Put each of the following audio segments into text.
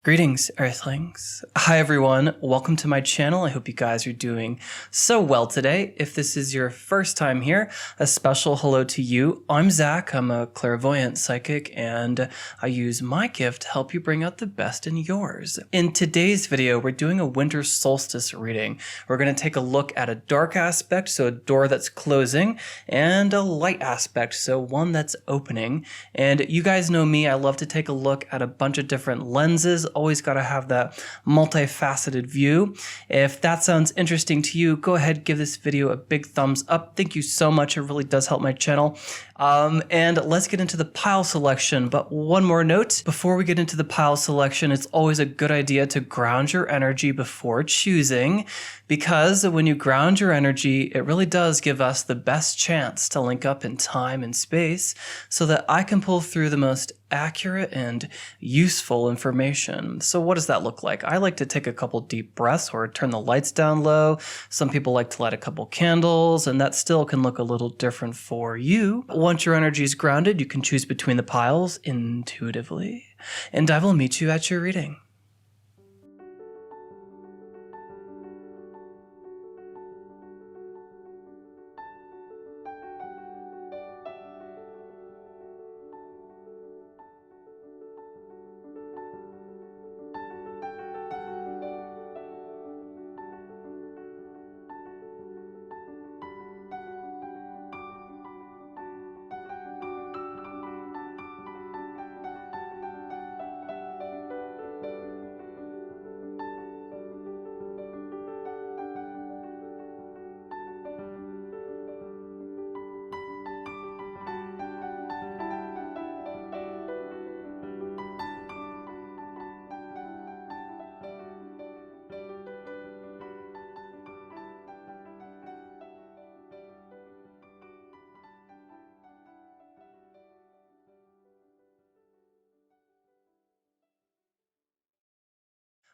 Greetings, Earthlings. Hi, everyone. Welcome to my channel. I hope you guys are doing so well today. If this is your first time here, a special hello to you. I'm Zac. I'm a clairvoyant psychic, and I use my gift to help you bring out the best in yours. In today's video, we're doing a winter solstice reading. We're going to take a look at a dark aspect, so a door that's closing, and a light aspect, so one that's opening. And you guys know me. I love to take a look at a bunch of different lenses. Always got to have that multifaceted view. If that sounds interesting to you, go ahead, give this video a big thumbs up. Thank you so much. It really does help my channel. And let's get into the pile selection. But one more note, before we get into the pile selection, it's always a good idea to ground your energy before choosing, because when you ground your energy, it really does give us the best chance to link up in time and space so that I can pull through the most accurate and useful information. So what does that look like? I like to take a couple deep breaths or turn the lights down low. Some people like to light a couple candles, and that still can look a little different for you. Once your energy is grounded, you can choose between the piles intuitively, and I will meet you at your reading.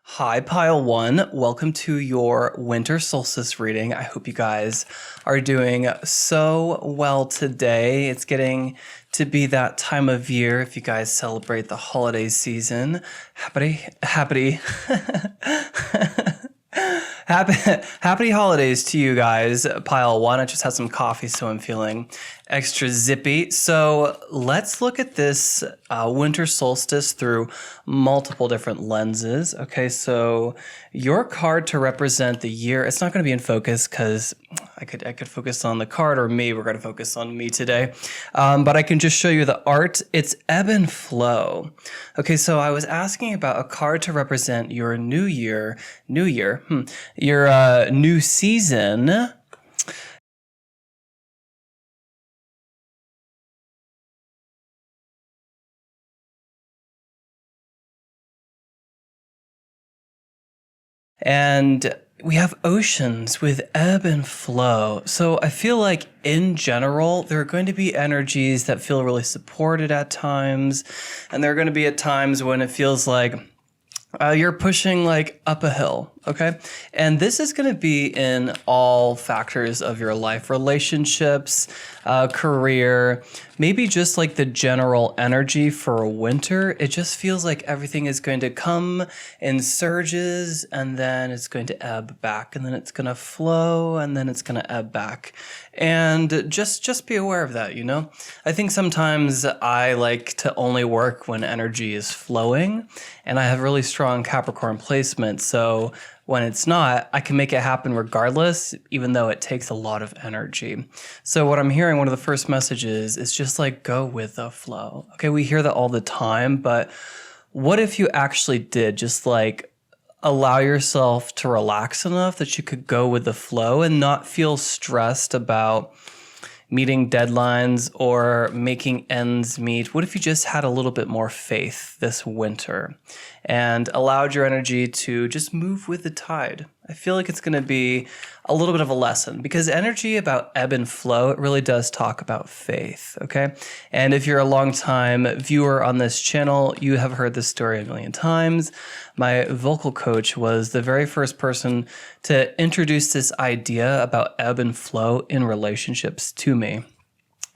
Hi, Pile 1. Welcome to your winter solstice reading. I hope you guys are doing so well today. It's getting to be that time of year if you guys celebrate the holiday season. Happy holidays to you guys. Pile 1. I just had some coffee, so I'm feeling extra zippy. So let's look at this winter solstice through multiple different lenses. Okay, so your card to represent the year, it's not going to be in focus because I could focus on the card, or me. We're going to focus on me today. But I can just show you the art. It's ebb and flow. Okay, so I was asking about a card to represent your your new season. And we have oceans with ebb and flow. So I feel like in general, there are going to be energies that feel really supported at times. And there are going to be at times when it feels like you're pushing like up a hill, okay? And this is going to be in all factors of your life, relationships, career, maybe just like the general energy for winter. It just feels like everything is going to come in surges, and then it's going to ebb back, and then it's going to flow, and then it's going to ebb back. And just be aware of that, you know? I think sometimes I like to only work when energy is flowing, and I have really strong Capricorn placement, so when it's not, I can make it happen regardless, even though it takes a lot of energy. So what I'm hearing, one of the first messages is just like, go with the flow. Okay, we hear that all the time, but what if you actually did just like allow yourself to relax enough that you could go with the flow and not feel stressed about meeting deadlines or making ends meet? What if you just had a little bit more faith this winter and allowed your energy to just move with the tide? I feel like it's going to be a little bit of a lesson, because energy about ebb and flow, it really does talk about faith, okay? And if you're a long-time viewer on this channel, you have heard this story a million times. My vocal coach was the very first person to introduce this idea about ebb and flow in relationships to me.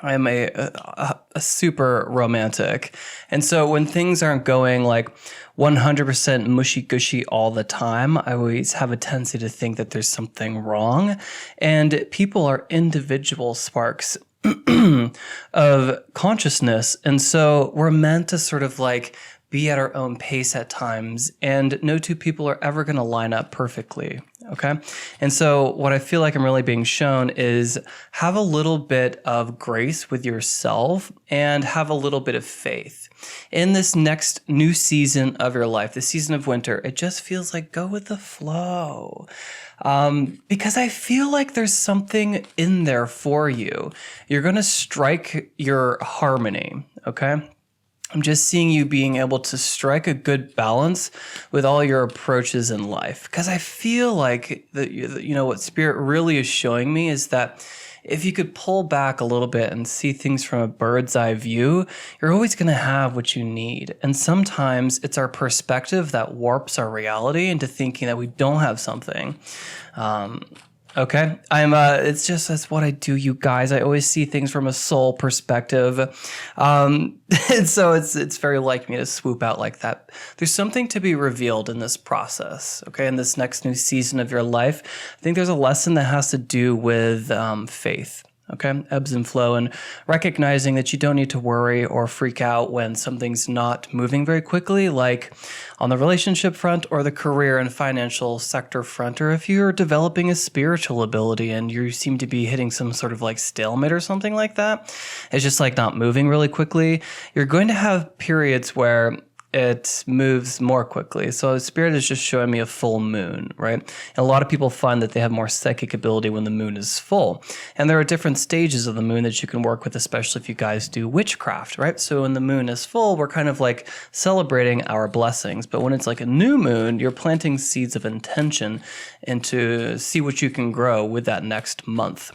I'm a super romantic. And so when things aren't going like 100% mushy gushy all the time, I always have a tendency to think that there's something wrong. And people are individual sparks of consciousness. And so we're meant to sort of like be at our own pace at times, and no two people are ever going to line up perfectly. Okay. And so what I feel like I'm really being shown is have a little bit of grace with yourself and have a little bit of faith. In this next new season of your life, the season of winter, it just feels like go with the flow. Because I feel like there's something in there for you. You're going to strike your harmony. Okay. I'm just seeing you being able to strike a good balance with all your approaches in life. Because I feel like what Spirit really is showing me is that if you could pull back a little bit and see things from a bird's eye view, you're always going to have what you need. And sometimes it's our perspective that warps our reality into thinking that we don't have something. Okay. That's what I do, you guys. I always see things from a soul perspective. And so it's very like me to swoop out like that. There's something to be revealed in this process. Okay. In this next new season of your life, I think there's a lesson that has to do with faith. Okay, ebbs and flow, and recognizing that you don't need to worry or freak out when something's not moving very quickly, like on the relationship front or the career and financial sector front, or if you're developing a spiritual ability and you seem to be hitting some sort of like stalemate or something like that. It's just like not moving really quickly. You're going to have periods where it moves more quickly. So Spirit is just showing me a full moon, right? And a lot of people find that they have more psychic ability when the moon is full. And there are different stages of the moon that you can work with, especially if you guys do witchcraft, right? So when the moon is full, we're kind of like celebrating our blessings. But when it's like a new moon, you're planting seeds of intention and to see what you can grow with that next month.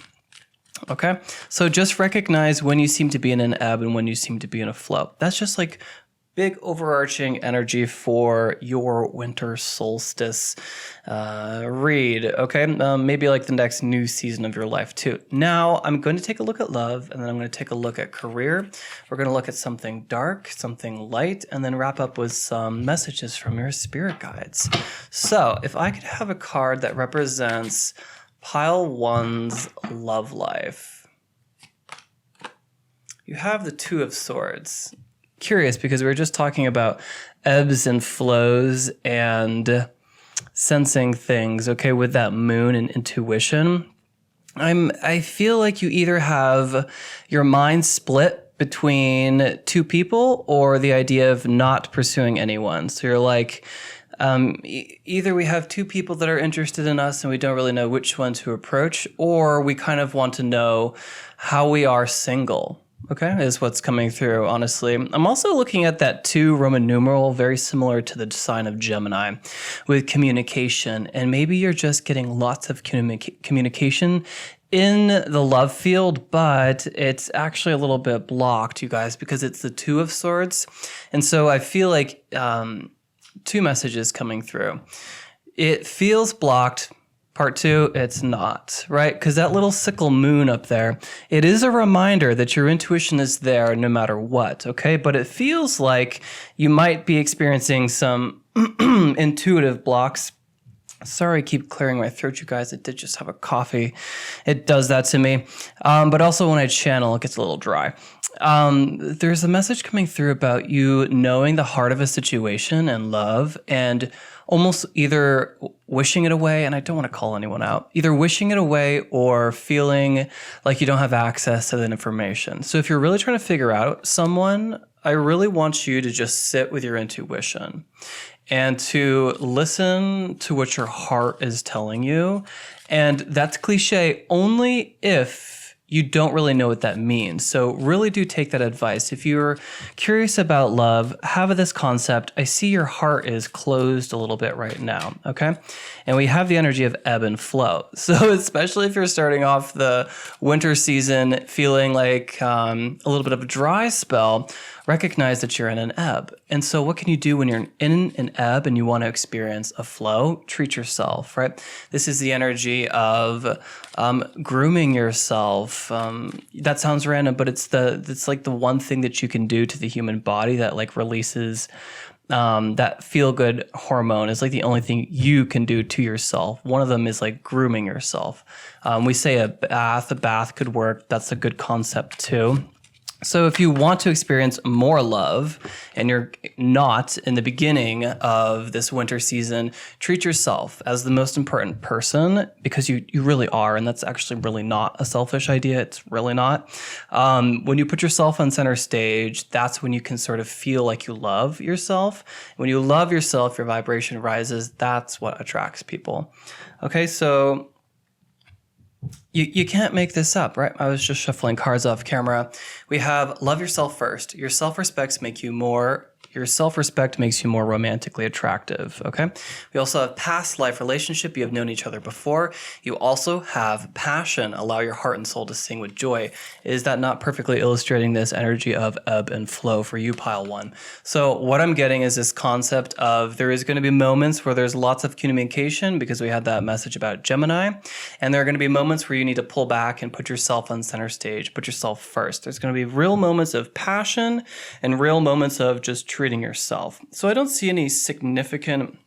Okay? So just recognize when you seem to be in an ebb and when you seem to be in a flow. That's just like big overarching energy for your winter solstice read, okay? Maybe like the next new season of your life too. Now, I'm going to take a look at love, and then I'm going to take a look at career. We're going to look at something dark, something light, and then wrap up with some messages from your spirit guides. So, if I could have a card that represents pile one's love life. You have the Two of Swords. Curious because we were just talking about ebbs and flows and sensing things, okay, with that moon and intuition. I feel like you either have your mind split between two people or the idea of not pursuing anyone. So you're like, either we have two people that are interested in us and we don't really know which one to approach, or we kind of want to know how we are single. Okay, is what's coming through, honestly. I'm also looking at that 2 Roman numeral, very similar to the sign of Gemini, with communication. And maybe you're just getting lots of communication in the love field, but it's actually a little bit blocked, you guys, because it's the 2 of Swords. And so I feel like 2 messages coming through. It feels blocked. Part 2, it's not, right? Because that little sickle moon up there, it is a reminder that your intuition is there no matter what, okay? But it feels like you might be experiencing some intuitive blocks. Sorry, I keep clearing my throat, you guys. I did just have a coffee. It does that to me. But also when I channel, it gets a little dry. There's a message coming through about you knowing the heart of a situation and love and almost either wishing it away, and I don't want to call anyone out, either wishing it away or feeling like you don't have access to that information. So if you're really trying to figure out someone, I really want you to just sit with your intuition and to listen to what your heart is telling you. And that's cliche only if you don't really know what that means. So really do take that advice. If you're curious about love, have this concept. I see your heart is closed a little bit right now, okay? And we have the energy of ebb and flow. So especially if you're starting off the winter season feeling like a little bit of a dry spell, recognize that you're in an ebb. And so what can you do when you're in an ebb and you want to experience a flow? Treat yourself, right? This is the energy of grooming yourself. That sounds random, but it's like the one thing that you can do to the human body that like releases that feel-good hormone. Is like the only thing you can do to yourself. One of them is like grooming yourself. We say a bath could work. That's a good concept too. So if you want to experience more love and you're not in the beginning of this winter season, treat yourself as the most important person, because you really are. And that's actually really not a selfish idea. It's really not. When you put yourself on center stage, that's when you can sort of feel like you love yourself. When you love yourself, your vibration rises. That's what attracts people. Okay, so you can't make this up, right? I was just shuffling cards off camera. We have love yourself first. Your self-respect makes you more romantically attractive, okay? We also have past life relationship. You have known each other before. You also have passion. Allow your heart and soul to sing with joy. Is that not perfectly illustrating this energy of ebb and flow for you, pile one? So what I'm getting is this concept of there is going to be moments where there's lots of communication, because we had that message about Gemini. And there are going to be moments where you need to pull back and put yourself on center stage, put yourself first. There's going to be real moments of passion and real moments of just treating yourself. So I don't see any significant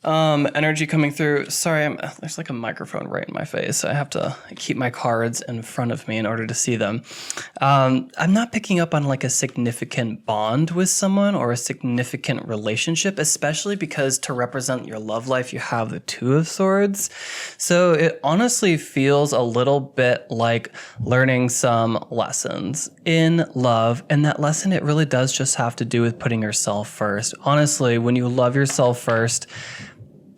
energy coming through. Sorry, there's like a microphone right in my face. I have to keep my cards in front of me in order to see them. I'm not picking up on like a significant bond with someone or a significant relationship, especially because to represent your love life, you have the Two of Swords. So it honestly feels a little bit like learning some lessons in love. And that lesson, it really does just have to do with putting yourself first. Honestly, when you love yourself first,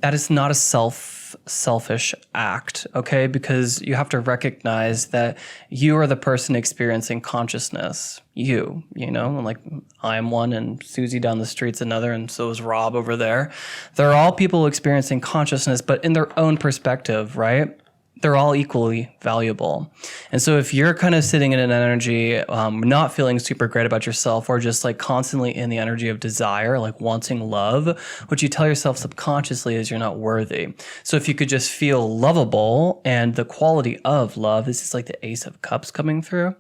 that is not a selfish act, okay? Because you have to recognize that you are the person experiencing consciousness. You know, like I'm one and Susie down the street's another, and so is Rob over there. They're all people experiencing consciousness, but in their own perspective, right? They're all equally valuable. And so if you're kind of sitting in an energy, not feeling super great about yourself, or just like constantly in the energy of desire, like wanting love, what you tell yourself subconsciously is you're not worthy. So if you could just feel lovable, and the quality of love, this is like the Ace of Cups coming through,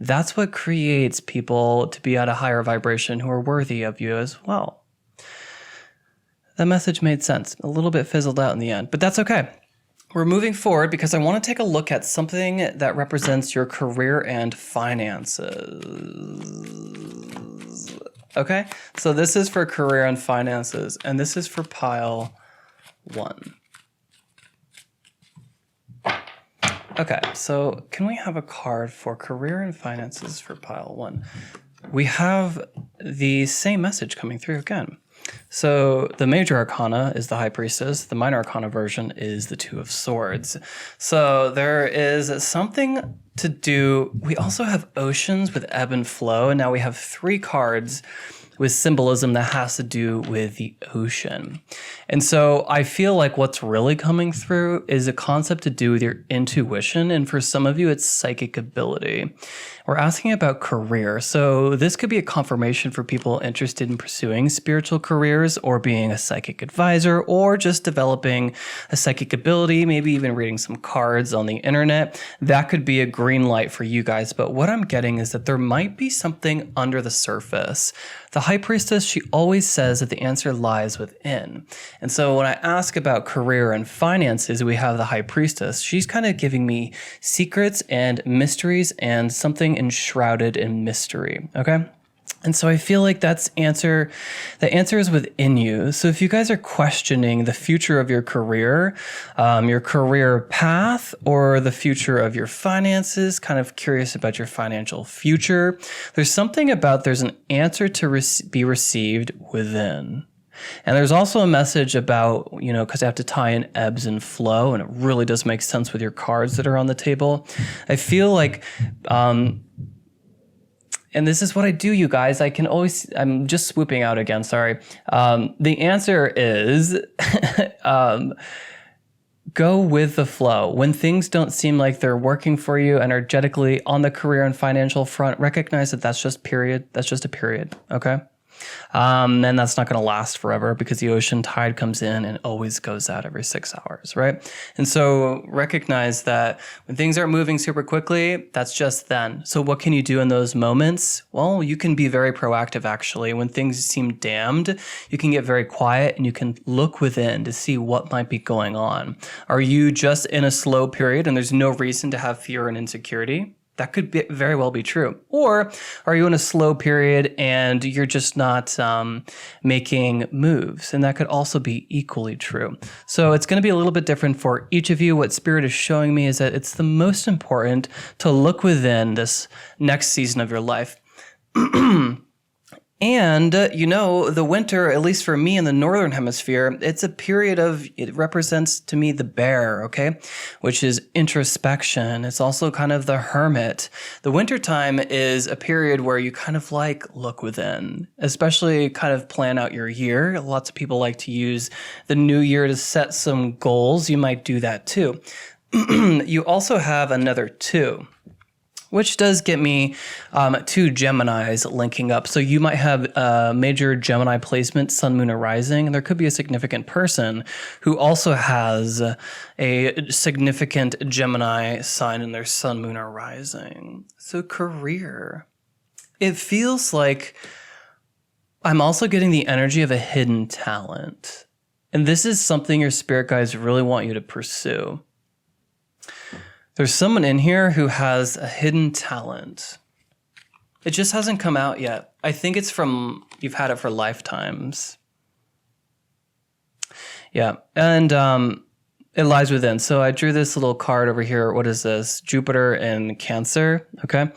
that's what creates people to be at a higher vibration who are worthy of you as well. That message made sense. A little bit fizzled out in the end, but that's okay. We're moving forward because I want to take a look at something that represents your career and finances. Okay, so this is for career and finances, and this is for pile one. Okay, so can we have a card for career and finances for pile one? We have the same message coming through again. So the major arcana is the High Priestess. The minor arcana version is the Two of Swords. So there is something to do. We also have oceans with ebb and flow. And now we have 3 cards with symbolism that has to do with the ocean. And so I feel like what's really coming through is a concept to do with your intuition. And for some of you, it's psychic ability. We're asking about career. So this could be a confirmation for people interested in pursuing spiritual careers, or being a psychic advisor, or just developing a psychic ability, maybe even reading some cards on the internet. That could be a green light for you guys. But what I'm getting is that there might be something under the surface. The High Priestess, she always says that the answer lies within. And so when I ask about career and finances, we have the High Priestess. She's kind of giving me secrets and mysteries and something enshrouded in mystery, okay? And so I feel like the answer is within you. So if you guys are questioning the future of your career path, or the future of your finances, kind of curious about your financial future, there's something about there's an answer to be received within. And there's also a message about, because I have to tie in ebbs and flow, and it really does make sense with your cards that are on the table. I feel like, and this is what I do, you guys. I'm just swooping out again, sorry. The answer is go with the flow. When things don't seem like they're working for you energetically on the career and financial front, recognize that that's just period. That's just a period. Okay. And that's not going to last forever because the ocean tide comes in and always goes out every 6 hours, right? And so recognize that when things aren't moving super quickly, that's just then. So what can you do in those moments? Well, you can be very proactive, actually. When things seem damned, you can get very quiet and you can look within to see what might be going on. Are you just in a slow period and there's no reason to have fear and insecurity? That could very well be true. Or are you in a slow period and you're just not making moves? And that could also be equally true. So it's going to be a little bit different for each of you. What Spirit is showing me is that it's the most important to look within this next season of your life. And, the winter, at least for me in the Northern Hemisphere, it's a period it represents to me the bear, okay, which is introspection. It's also kind of the hermit. The wintertime is a period where you kind of look within, especially kind of plan out your year. Lots of people like to use the new year to set some goals. You might do that too. You also have another 2. Which does get me 2 Geminis linking up. So you might have a major Gemini placement, Sun, Moon, or Rising, and there could be a significant person who also has a significant Gemini sign in their Sun, Moon, or Rising. So career. It feels like I'm also getting the energy of a hidden talent. And this is something your spirit guides really want you to pursue. There's someone in here who has a hidden talent. It just hasn't come out yet. I think it's you've had it for lifetimes. Yeah, and it lies within. So I drew this little card over here. What is this? Jupiter in Cancer, okay?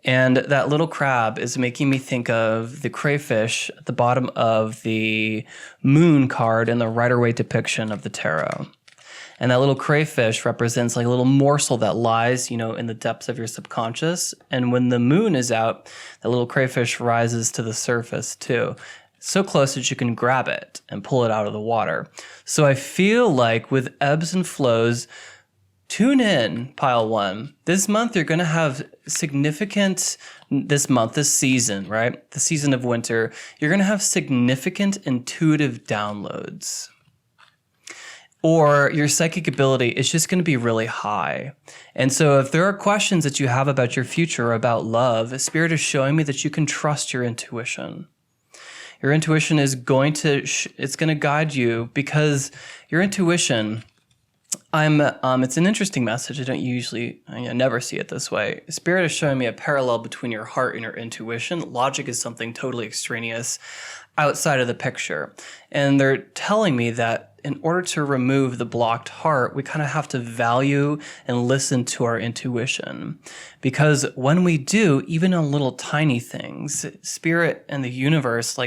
And that little crab is making me think of the crayfish at the bottom of the moon card in the Rider-Waite depiction of the tarot. And that little crayfish represents like a little morsel that lies, in the depths of your subconscious. And when the moon is out, that little crayfish rises to the surface too. So close that you can grab it and pull it out of the water. So I feel like with ebbs and flows, tune in, pile 1. This month, you're going to have this season, right? The season of winter, you're going to have significant intuitive downloads. Or your psychic ability is just going to be really high. And so if there are questions that you have about your future or about love, Spirit is showing me that you can trust your intuition. Your intuition is going to, it's going to guide you because your intuition, it's an interesting message. I never see it this way. Spirit is showing me a parallel between your heart and your intuition. Logic is something totally extraneous outside of the picture. And they're telling me that in order to remove the blocked heart, we kind of have to value and listen to our intuition. Because when we do, even on little tiny things, Spirit and the universe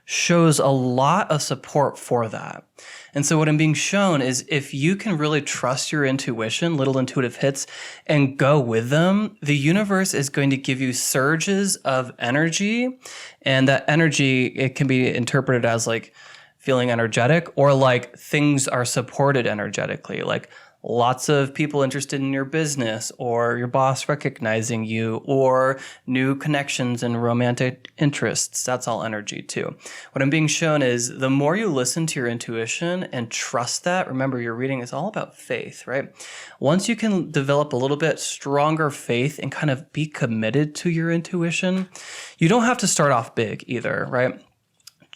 shows a lot of support for that. And so what I'm being shown is if you can really trust your intuition, little intuitive hits, and go with them, the universe is going to give you surges of energy. And that energy, it can be interpreted as feeling energetic or things are supported energetically, lots of people interested in your business or your boss recognizing you or new connections and romantic interests. That's all energy too. What I'm being shown is the more you listen to your intuition and trust that, remember your reading is all about faith, right? Once you can develop a little bit stronger faith and kind of be committed to your intuition, you don't have to start off big either, right?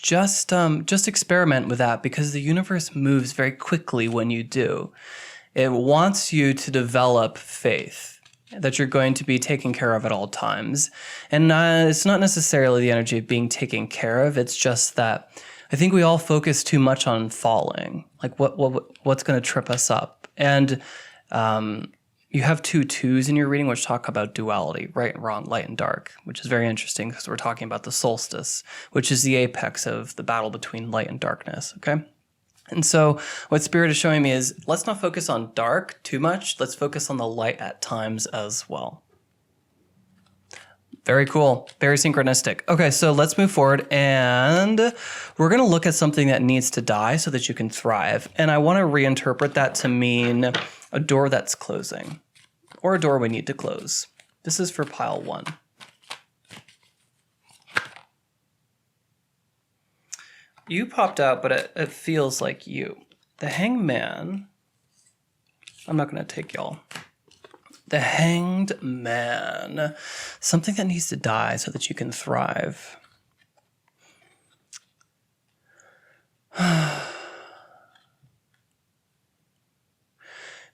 Just experiment with that because the universe moves very quickly when you do. It wants you to develop faith that you're going to be taken care of at all times. And it's not necessarily the energy of being taken care of. It's just that I think we all focus too much on falling, what's going to trip us up. And you have 2 2s in your reading, which talk about duality, right and wrong, light and dark, which is very interesting because we're talking about the solstice, which is the apex of the battle between light and darkness, okay? And so what Spirit is showing me is let's not focus on dark too much. Let's focus on the light at times as well. Very cool. Very synchronistic. Okay, so let's move forward and we're going to look at something that needs to die so that you can thrive. And I want to reinterpret that to mean a door that's closing or a door we need to close. This is for pile 1. You popped out, but it feels like you. The Hangman. I'm not going to take y'all. The Hanged Man. Something that needs to die so that you can thrive.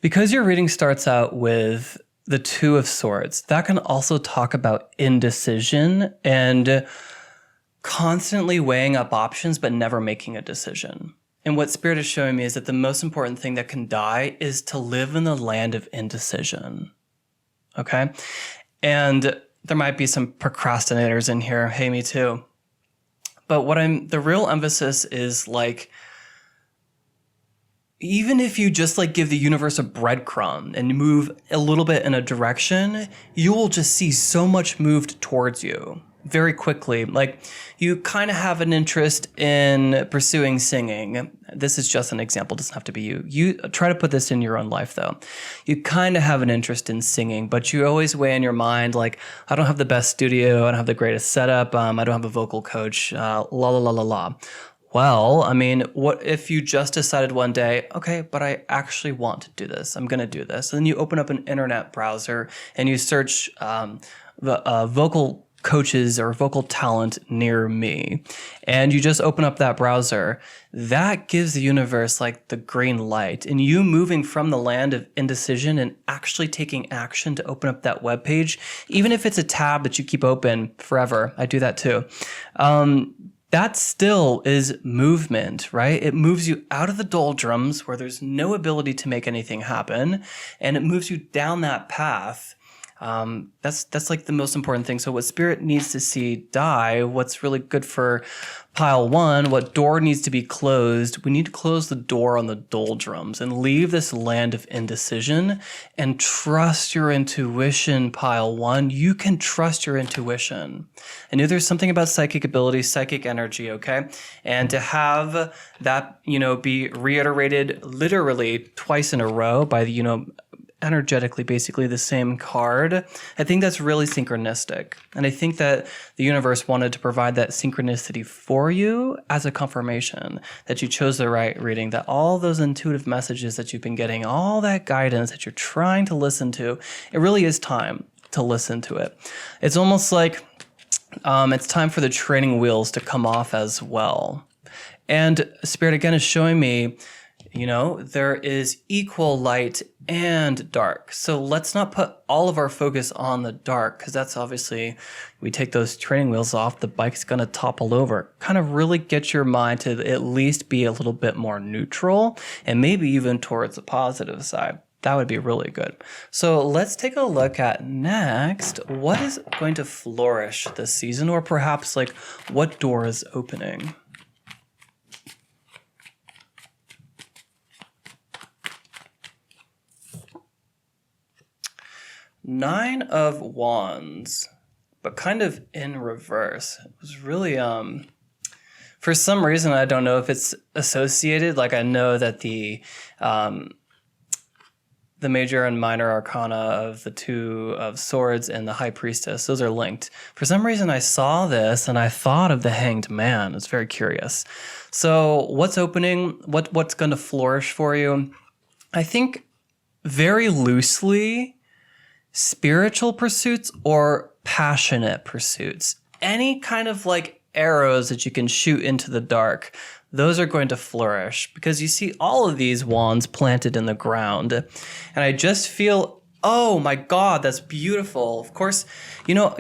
Because your reading starts out with the Two of Swords, that can also talk about indecision and constantly weighing up options but never making a decision. And what Spirit is showing me is that the most important thing that can die is to live in the land of indecision. Okay? And there might be some procrastinators in here. Hey, me too. But the real emphasis is like, even if you just like give the universe a breadcrumb and move a little bit in a direction, you will just see so much moved towards you very quickly. Like, you kind of have an interest in pursuing singing. This is just an example. It doesn't have to be you. You try to put this in your own life, though. You kind of have an interest in singing, but you always weigh in your mind, like, I don't have the best studio. I don't have the greatest setup. I don't have a vocal coach. La, la, la, la, la. Well, I mean, what if you just decided one day, okay, but I actually want to do this. I'm going to do this. And then you open up an internet browser and you search vocal coaches or vocal talent near me. And you just open up that browser. That gives the universe like the green light. And you moving from the land of indecision and actually taking action to open up that web page, even if it's a tab that you keep open forever. I do that too. That still is movement, right? It moves you out of the doldrums where there's no ability to make anything happen, and it moves you down that path. That's like the most important thing. So what Spirit needs to see die, what's really good for pile 1, what door needs to be closed, we need to close the door on the doldrums and leave this land of indecision and trust your intuition, pile 1. You can trust your intuition. I knew there's something about psychic ability, psychic energy, okay? And to have that, be reiterated literally twice in a row by the, energetically basically the same card, I think that's really synchronistic. And I think that the universe wanted to provide that synchronicity for you as a confirmation that you chose the right reading, that all those intuitive messages that you've been getting, all that guidance that you're trying to listen to, it really is time to listen to it. It's almost like it's time for the training wheels to come off as well. And Spirit again is showing me, there is equal light and dark. So let's not put all of our focus on the dark, because that's obviously, we take those training wheels off, the bike's going to topple over. Kind of really get your mind to at least be a little bit more neutral and maybe even towards the positive side. That would be really good. So let's take a look at next, what is going to flourish this season, or perhaps like what door is opening? Nine of Wands, but kind of in reverse. It was really, for some reason, I don't know if it's associated. Like, I know that the major and minor arcana of the Two of Swords and the High Priestess, those are linked. For some reason, I saw this and I thought of the Hanged Man. It's very curious. So what's opening? What's going to flourish for you? I think very loosely, spiritual pursuits or passionate pursuits. Any kind of like arrows that you can shoot into the dark, those are going to flourish, because you see all of these wands planted in the ground. And I just feel, oh my God, that's beautiful. Of course,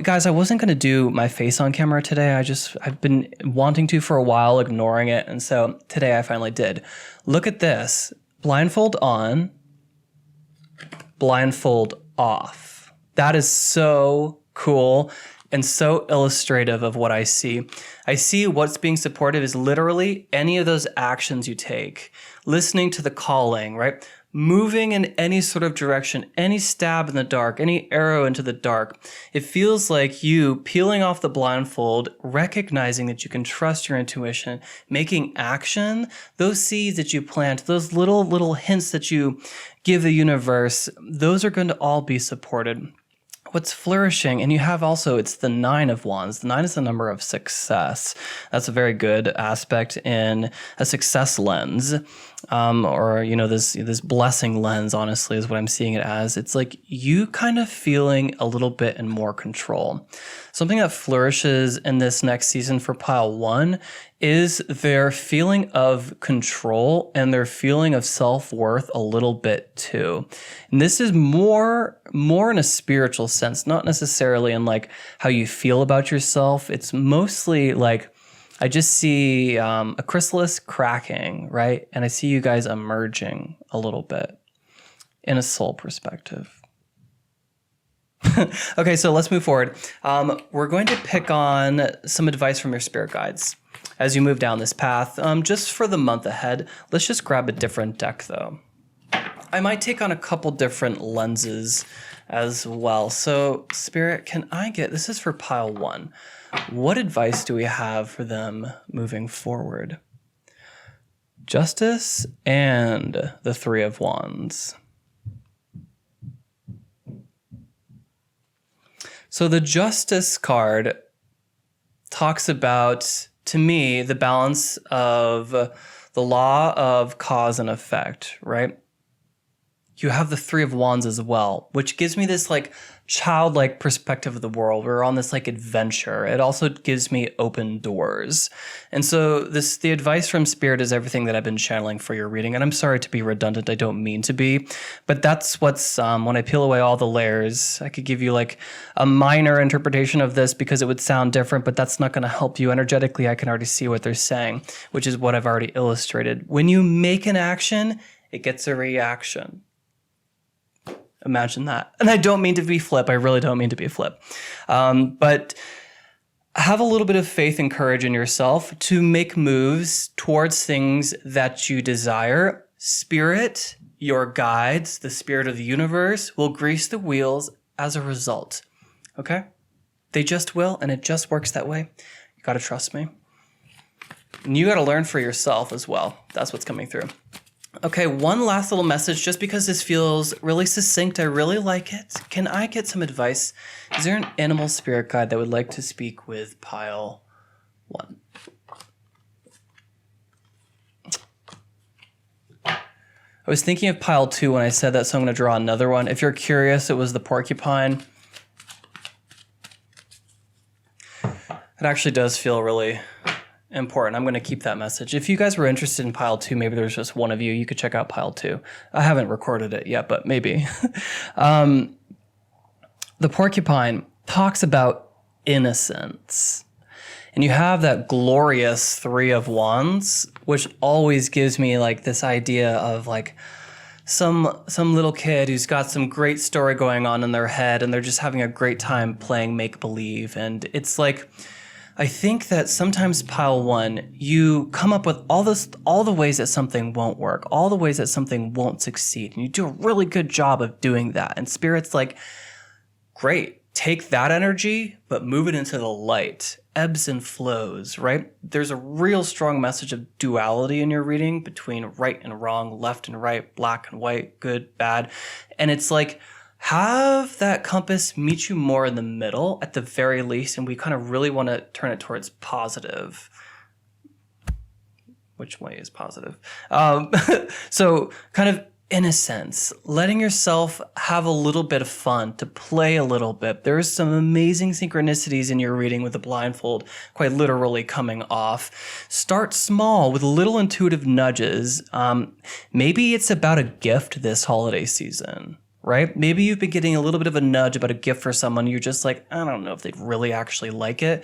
guys, I wasn't going to do my face on camera today. I've been wanting to for a while, ignoring it. And so today I finally did. Look at this. Blindfold on, blindfold off. That is so cool and so illustrative of what I see. I see what's being supportive is literally any of those actions you take. Listening to the calling, right? moving in any sort of direction, any stab in the dark, any arrow into the dark. It feels like you peeling off the blindfold, recognizing that you can trust your intuition, making action, those seeds that you plant, those little hints that you give the universe, those are going to all be supported. What's flourishing, and you have also, it's the 9 of Wands. The 9 is the number of success. That's a very good aspect in a success lens, or, you know, this blessing lens, honestly, is what I'm seeing it as. It's like you kind of feeling a little bit in more control. Something that flourishes in this next season for pile 1 is their feeling of control and their feeling of self-worth a little bit too. And this is more in a spiritual sense, not necessarily in like how you feel about yourself. It's mostly like, I just see a chrysalis cracking, right? And I see you guys emerging a little bit in a soul perspective. Okay, so let's move forward. We're going to pick on some advice from your spirit guides as you move down this path. Just for the month ahead, let's just grab a different deck though. I might take on a couple different lenses as well. So Spirit, can I get, this is for pile 1. What advice do we have for them moving forward? Justice and the 3 of Wands. So the Justice card talks about, to me, the balance of the law of cause and effect, right? You have the 3 of Wands as well, which gives me this like childlike perspective of the world. We're on this like adventure. It also gives me open doors. And so the advice from Spirit is everything that I've been channeling for your reading. And I'm sorry to be redundant. I don't mean to be, but that's what's, when I peel away all the layers, I could give you like a minor interpretation of this because it would sound different, but that's not going to help you energetically. I can already see what they're saying, which is what I've already illustrated. When you make an action, it gets a reaction. Imagine that. And I don't mean to be flip. I really don't mean to be flip. But have a little bit of faith and courage in yourself to make moves towards things that you desire. Spirit, your guides, the spirit of the universe will grease the wheels as a result. Okay? They just will, and it just works that way. You got to trust me. And you got to learn for yourself as well. That's what's coming through. Okay, one last little message, just because this feels really succinct. I really like it. Can I get some advice? Is there an animal spirit guide that would like to speak with pile 1? I was thinking of pile 2 when I said that, so I'm going to draw another one. If you're curious, it was the porcupine. It actually does feel really important. I'm going to keep that message. If you guys were interested in pile 2, maybe there's just one of you, you could check out pile 2. I haven't recorded it yet, but maybe. The porcupine talks about innocence. And you have that glorious 3 of Wands, which always gives me like this idea of like some little kid who's got some great story going on in their head and they're just having a great time playing make-believe. And it's like, I think that sometimes pile 1, you come up with all the ways that something won't work, all the ways that something won't succeed, and you do a really good job of doing that. And Spirit's like, great, take that energy, but move it into the light, ebbs and flows, right? There's a real strong message of duality in your reading between right and wrong, left and right, black and white, good, bad. And it's like, have that compass meet you more in the middle at the very least, and we kind of really want to turn it towards positive. Which way is positive? So kind of innocence, letting yourself have a little bit of fun, to play a little bit. There's some amazing synchronicities in your reading with the blindfold quite literally coming off. Start small with little intuitive nudges. Maybe it's about a gift this holiday season. Right? Maybe you've been getting a little bit of a nudge about a gift for someone. You're just like, I don't know if they'd really actually like it.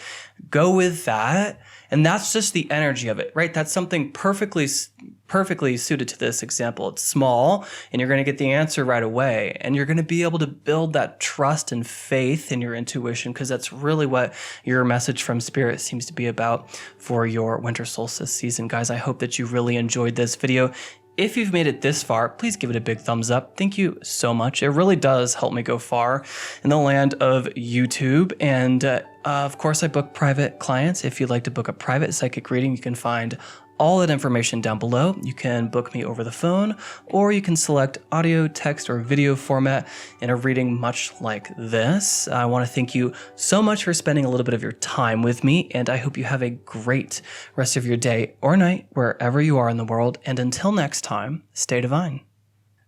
Go with that. And that's just the energy of it, right? That's something perfectly suited to this example. It's small and you're going to get the answer right away. And you're going to be able to build that trust and faith in your intuition, because that's really what your message from Spirit seems to be about for your winter solstice season. Guys, I hope that you really enjoyed this video. If you've made it this far, please give it a big thumbs up. Thank you so much. It really does help me go far in the land of YouTube. And of course, I book private clients. If you'd like to book a private psychic reading, you can find all that information down below. You can book me over the phone, or you can select audio, text, or video format in a reading much like this. I want to thank you so much for spending a little bit of your time with me, and I hope you have a great rest of your day or night, wherever you are in the world. And until next time, stay divine.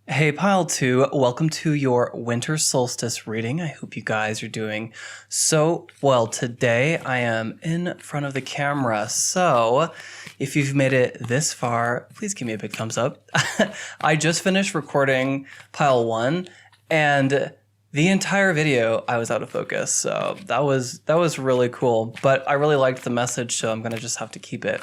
Hey, Pile 2, welcome to your winter solstice reading. I hope you guys are doing so well today. I am in front of the camera, so if you've made it this far, please give me a big thumbs up. I just finished recording Pile 1, and the entire video I was out of focus, so that was really cool. But I really liked the message, so I'm gonna just have to keep it.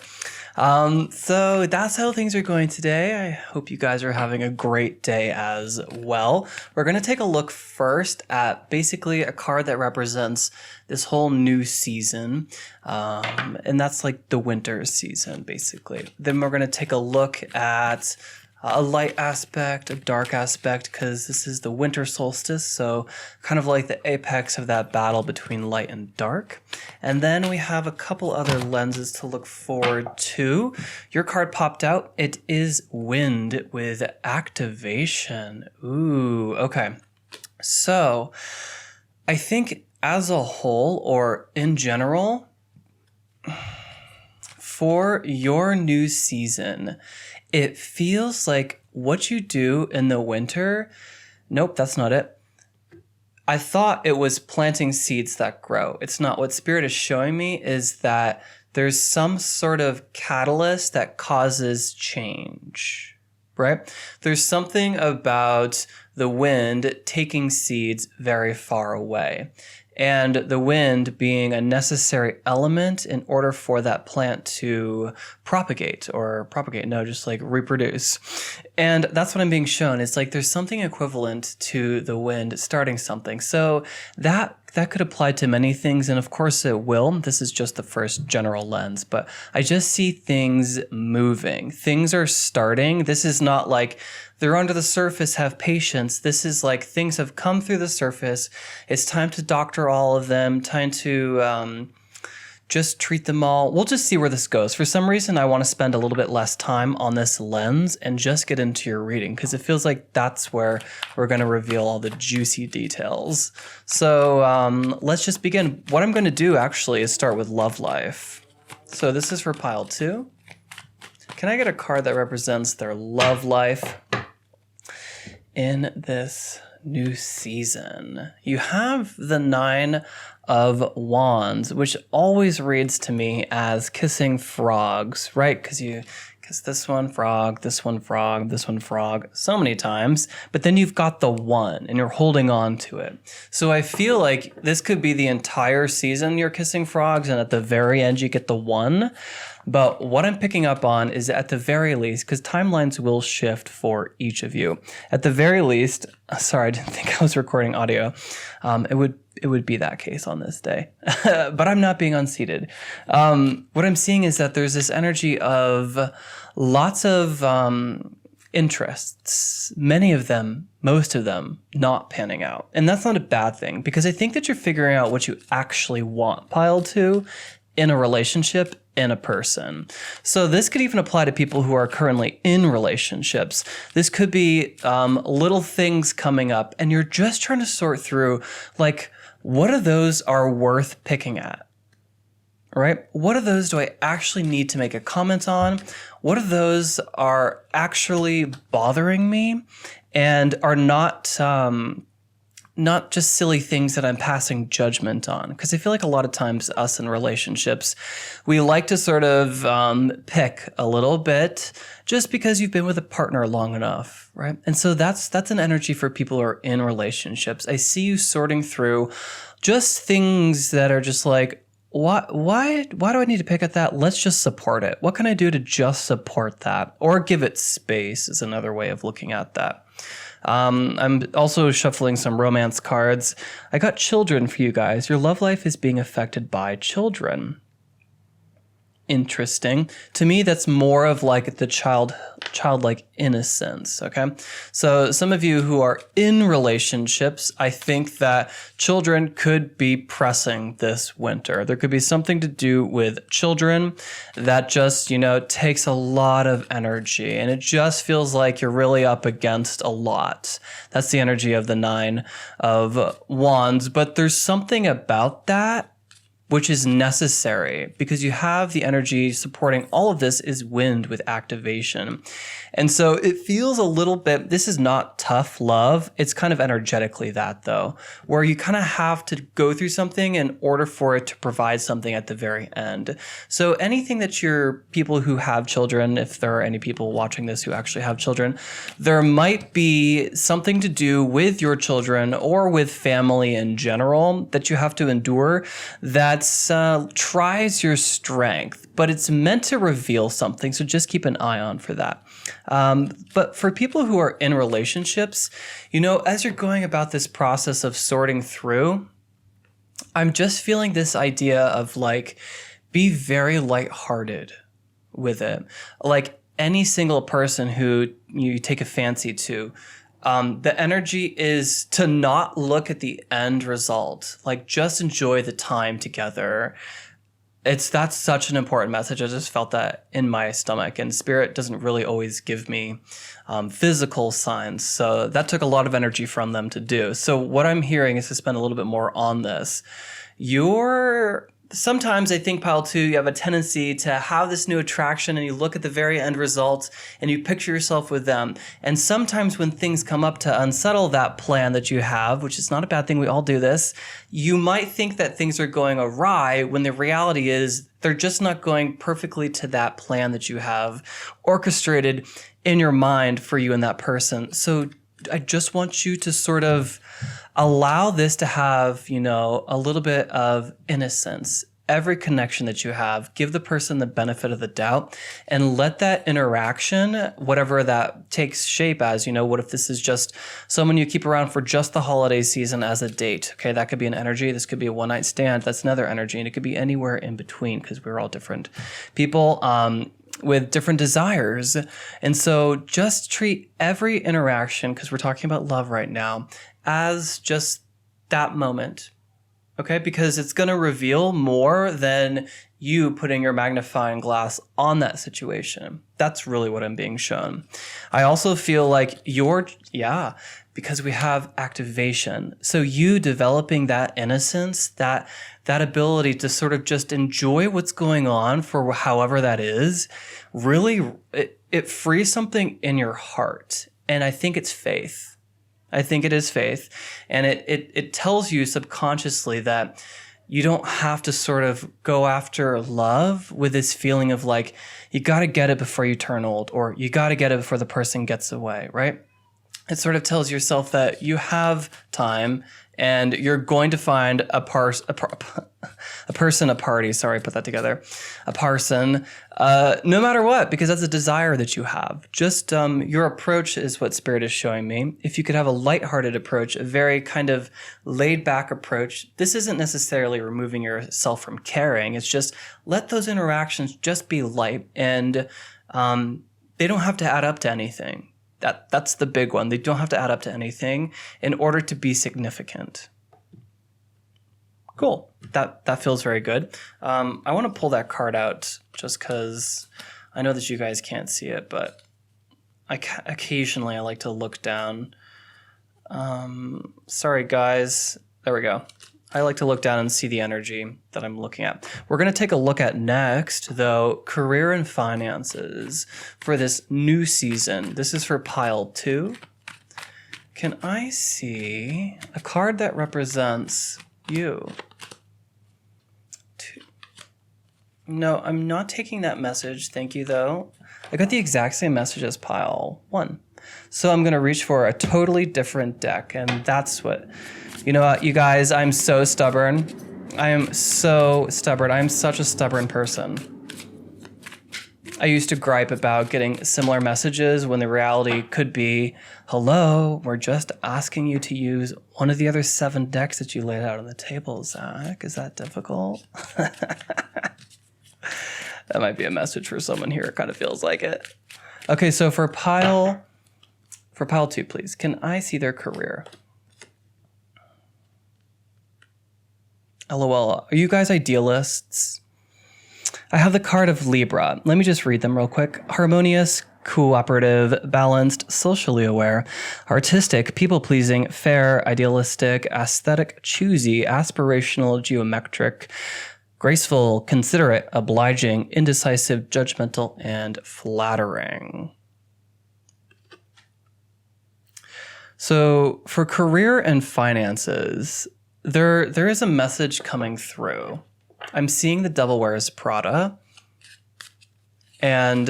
So that's how things are going today. I hope you guys are having a great day as well. We're going to take a look first at basically a card that represents this whole new season. And that's like the winter season, basically. Then we're going to take a look at a light aspect, a dark aspect, because this is the winter solstice, so kind of like the apex of that battle between light and dark. And then we have a couple other lenses to look forward to. Your card popped out. It is wind with activation. Ooh, okay. So I think as a whole, or in general, for your new season, it feels like what you do in the winter. Nope, that's not it. I thought it was planting seeds that grow. It's not. What Spirit is showing me is that there's some sort of catalyst that causes change, right? There's something about the wind taking seeds very far away. And the wind being a necessary element in order for that plant to just like reproduce. And that's what I'm being shown. It's like there's something equivalent to the wind starting something. So that could apply to many things, and of course it will. This is just the first general lens, but I just see things moving. Things are starting. This is not like they're under the surface, have patience. This is like things have come through the surface. It's time to doctor all of them, time to just treat them all. We'll just see where this goes. For some reason, I want to spend a little bit less time on this lens and just get into your reading, because it feels like that's where we're going to reveal all the juicy details. So let's just begin. What I'm going to do actually is start with love life. So this is for Pile 2. Can I get a card that represents their love life in this new season? You have the 9 of Wands, which always reads to me as kissing frogs, right? Because you kiss this one frog, this one frog, this one frog so many times, but then you've got the one and you're holding on to it. So I feel like this could be the entire season you're kissing frogs, and at the very end you get the one. But what I'm picking up on is at the very least, because timelines will shift for each of you. At the very least, sorry, I didn't think I was recording audio. It would be that case on this day, but I'm not being unseated. What I'm seeing is that there's this energy of lots of interests, many of them, most of them not panning out. And that's not a bad thing, because I think that you're figuring out what you actually want, Pile 2, in a relationship, in a person. So this could even apply to people who are currently in relationships. This could be little things coming up, and you're just trying to sort through, like, what of those are worth picking at, right? What of those do I actually need to make a comment on? What of those are actually bothering me and are not just silly things that I'm passing judgment on? Because I feel like a lot of times us in relationships, we like to sort of pick a little bit just because you've been with a partner long enough, right? And so that's an energy for people who are in relationships. I see you sorting through just things that are just like, why do I need to pick at that? Let's just support it. What can I do to just support that? Or give it space is another way of looking at that. I'm also shuffling some romance cards. I got children for you guys. Your love life is being affected by children. interesting. To me, that's more of like the childlike innocence, okay? So some of you who are in relationships, I think that children could be pressing this winter. There could be something to do with children that just, takes a lot of energy, and it just feels like you're really up against a lot. That's the energy of the 9 of Wands, but there's something about that which is necessary, because you have the energy supporting all of this is wind with activation. And so it feels a little bit, this is not tough love. It's kind of energetically that though, where you kind of have to go through something in order for it to provide something at the very end. So anything that your people who have children, if there are any people watching this who actually have children, there might be something to do with your children or with family in general that you have to endure that tries your strength, but it's meant to reveal something. So just keep an eye on for that. But for people who are in relationships, as you're going about this process of sorting through, I'm just feeling this idea of like, be very lighthearted with it. Like any single person who you take a fancy to, the energy is to not look at the end result, like just enjoy the time together. That's such an important message. I just felt that in my stomach, and spirit doesn't really always give me physical signs. So that took a lot of energy from them to do. So what I'm hearing is to spend a little bit more on this. Sometimes I think, Pile 2, you have a tendency to have this new attraction and you look at the very end result and you picture yourself with them. And sometimes when things come up to unsettle that plan that you have, which is not a bad thing, we all do this, you might think that things are going awry when the reality is they're just not going perfectly to that plan that you have orchestrated in your mind for you and that person. So I just want you to sort of allow this to have, a little bit of innocence. Every connection that you have, give the person the benefit of the doubt and let that interaction, whatever that takes shape as, what if this is just someone you keep around for just the holiday season as a date? Okay, that could be an energy. This could be a one-night stand. That's another energy. And it could be anywhere in between because we're all different people. With different desires. And so just treat every interaction, because we're talking about love right now, as just that moment. Okay? Because it's going to reveal more than you putting your magnifying glass on that situation. That's really what I'm being shown. I also feel like because we have activation. So you developing that innocence, that ability to sort of just enjoy what's going on for however that is, really, it frees something in your heart. And I think it's faith. I think it is faith. And it tells you subconsciously that you don't have to sort of go after love with this feeling of like, you got to get it before you turn old, or you got to get it before the person gets away, right? It sort of tells yourself that you have time and you're going to find a parson, no matter what, because that's a desire that you have. Just your approach is what Spirit is showing me. If you could have a lighthearted approach, a very kind of laid back approach, this isn't necessarily removing yourself from caring. It's just let those interactions just be light, and they don't have to add up to anything. That's the big one. They don't have to add up to anything in order to be significant. Cool. That feels very good. I want to pull that card out just because I know that you guys can't see it, but occasionally I like to look down. Sorry, guys. There we go. I like to look down and see the energy that I'm looking at. We're going to take a look at next, though, career and finances for this new season. This is for pile 2. Can I see a card that represents you? 2. No, I'm not taking that message. Thank you, though. I got the exact same message as pile 1. So I'm going to reach for a totally different deck, and that's what... You know what, you guys, I'm so stubborn. I am so stubborn. I'm such a stubborn person. I used to gripe about getting similar messages when the reality could be, hello, we're just asking you to use one of the other 7 decks that you laid out on the table, Zach. Is that difficult? That might be a message for someone here. It kind of feels like it. Okay, so for pile 2, please. Can I see their career? LOL. Are you guys idealists? I have the card of Libra. Let me just read them real quick. Harmonious, cooperative, balanced, socially aware, artistic, people-pleasing, fair, idealistic, aesthetic, choosy, aspirational, geometric, graceful, considerate, obliging, indecisive, judgmental, and flattering. So for career and finances, there is a message coming through. I'm seeing the Devil Wears Prada, and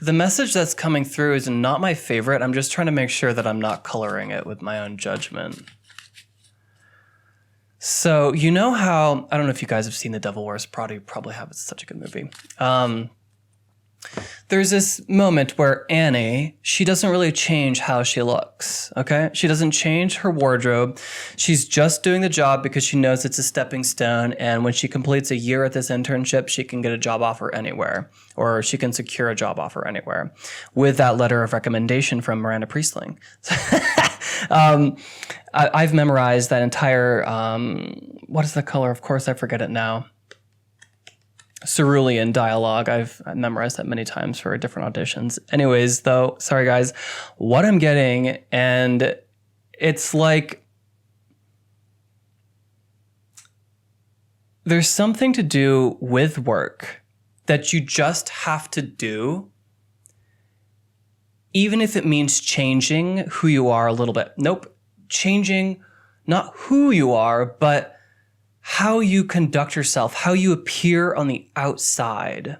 the message that's coming through is not my favorite. I'm just trying to make sure that I'm not coloring it with my own judgment. So you know how, I don't know if you guys have seen The Devil Wears Prada. You probably have. It's such a good movie. There's this moment where Annie, she doesn't really change how she looks, okay? She doesn't change her wardrobe. She's just doing the job because she knows it's a stepping stone, and when she completes a year at this internship, she can get a job offer anywhere, or she can secure a job offer anywhere with that letter of recommendation from Miranda Priestling. I've memorized that entire, what is the color? Of course, I forget it now. Cerulean dialogue. I've memorized that many times for different auditions. Anyways, though, sorry guys, what I'm getting, and it's like there's something to do with work that you just have to do, even if it means changing who you are a little bit. Nope, changing not who you are, but how you conduct yourself, how you appear on the outside,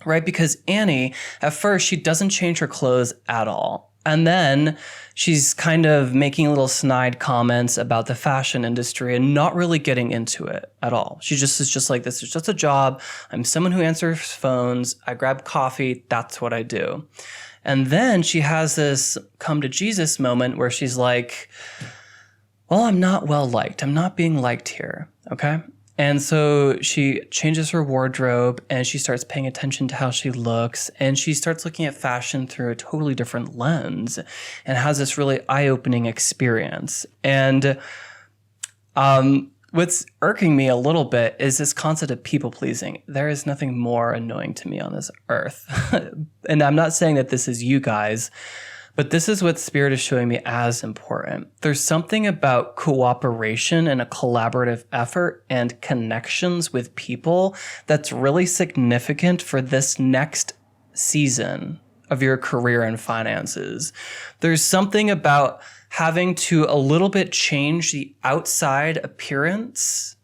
right? Because Annie, at first, she doesn't change her clothes at all. And then she's kind of making little snide comments about the fashion industry and not really getting into it at all. She just is just like, this is just a job. I'm someone who answers phones. I grab coffee. That's what I do. And then she has this come to Jesus moment where she's like, well, I'm not well liked. I'm not being liked here, okay? And so she changes her wardrobe and she starts paying attention to how she looks, and she starts looking at fashion through a totally different lens and has this really eye-opening experience. And what's irking me a little bit is this concept of people-pleasing. There is nothing more annoying to me on this earth. And I'm not saying that this is you guys, but this is what Spirit is showing me as important. There's something about cooperation and a collaborative effort and connections with people that's really significant for this next season of your career and finances. There's something about having to a little bit change the outside appearance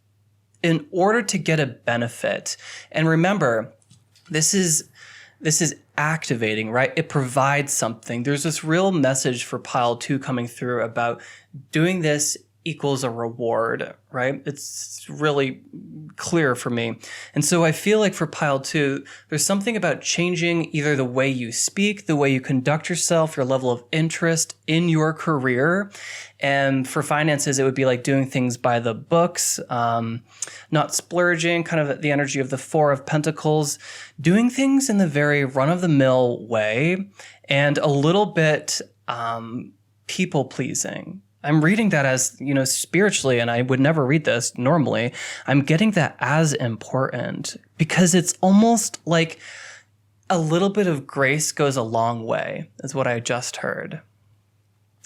in order to get a benefit. And remember, this is activating, right? It provides something. There's this real message for pile 2 coming through about doing this equals a reward, right? It's really clear for me. And so I feel like for pile 2, there's something about changing either the way you speak, the way you conduct yourself, your level of interest in your career. And for finances, it would be like doing things by the books, not splurging, kind of the energy of the 4 of Pentacles, doing things in the very run-of-the-mill way, and a little bit people-pleasing. I'm reading that as, spiritually, and I would never read this normally. I'm getting that as important because it's almost like a little bit of grace goes a long way, is what I just heard.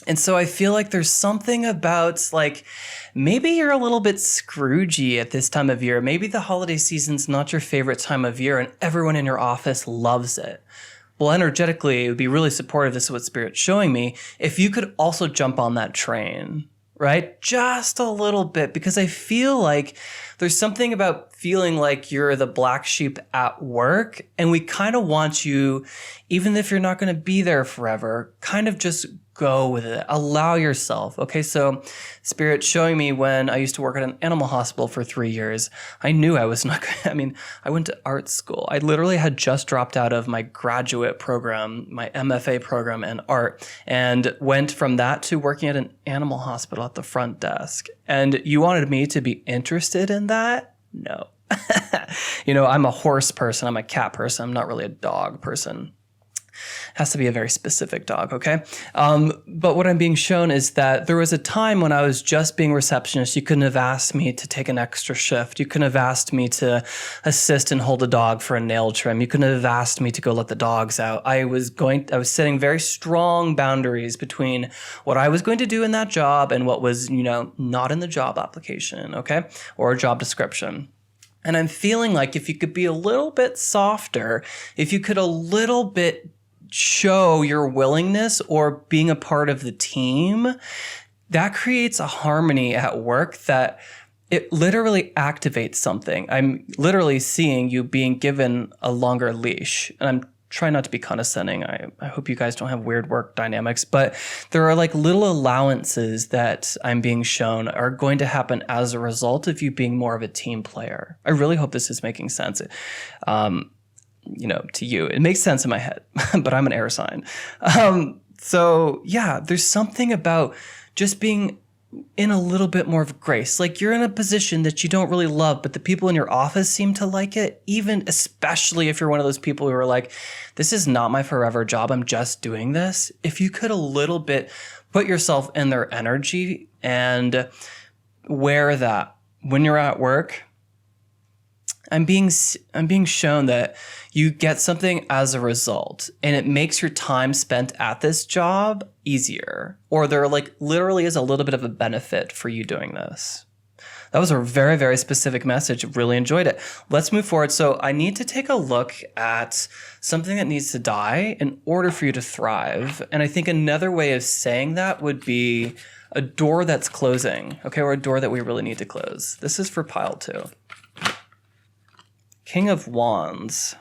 And so I feel like there's something about like, maybe you're a little bit Scroogey at this time of year. Maybe the holiday season's not your favorite time of year and everyone in your office loves it. Well, energetically, it would be really supportive. This is what Spirit's showing me. If you could also jump on that train, right? Just a little bit, because I feel like there's something about feeling like you're the black sheep at work, and we kind of want you, even if you're not going to be there forever, kind of just go with it. Allow yourself. Okay, so Spirit showing me when I used to work at an animal hospital for 3 years, I knew I was not going to, I went to art school. I literally had just dropped out of my graduate program, my MFA program in art, and went from that to working at an animal hospital at the front desk. And you wanted me to be interested in that? No. I'm a horse person. I'm a cat person. I'm not really a dog person. Has to be a very specific dog, okay? But what I'm being shown is that there was a time when I was just being receptionist. You couldn't have asked me to take an extra shift. You couldn't have asked me to assist and hold a dog for a nail trim. You couldn't have asked me to go let the dogs out. I was setting very strong boundaries between what I was going to do in that job and what was, not in the job application, okay? Or job description. And I'm feeling like if you could be a little bit softer, if you could a little bit show your willingness or being a part of the team, that creates a harmony at work that it literally activates something. I'm literally seeing you being given a longer leash. And I'm trying not to be condescending. I hope you guys don't have weird work dynamics, but there are like little allowances that I'm being shown are going to happen as a result of you being more of a team player. I really hope this is making sense. To you. It makes sense in my head, but I'm an air sign. So yeah, there's something about just being in a little bit more of grace. Like you're in a position that you don't really love, but the people in your office seem to like it, even especially if you're one of those people who are like, this is not my forever job. I'm just doing this. If you could a little bit put yourself in their energy and wear that when you're at work, I'm being shown that you get something as a result, and it makes your time spent at this job easier, or there like literally is a little bit of a benefit for you doing this. That was a very, very specific message. Really enjoyed it. Let's move forward. So I need to take a look at something that needs to die in order for you to thrive. And I think another way of saying that would be a door that's closing, okay, or a door that we really need to close. This is for pile 2. King of Wands.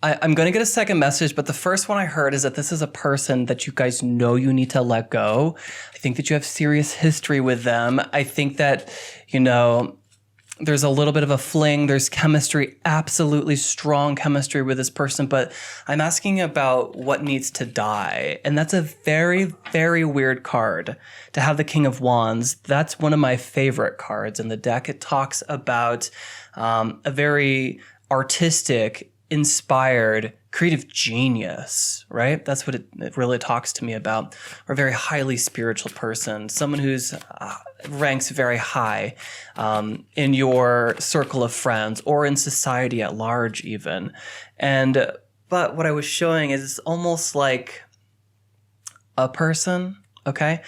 I'm going to get a second message, but the first one I heard is that this is a person that you guys know you need to let go. I think that you have serious history with them. I think that, there's a little bit of a fling. There's chemistry, absolutely strong chemistry with this person, but I'm asking about what needs to die. And that's a very, very weird card to have the King of Wands. That's one of my favorite cards in the deck. It talks about a very artistic, inspired, creative genius, right? That's what it really talks to me about. Or a very highly spiritual person, someone who's ranks very high in your circle of friends or in society at large even. But what I was showing is it's almost like a person, okay?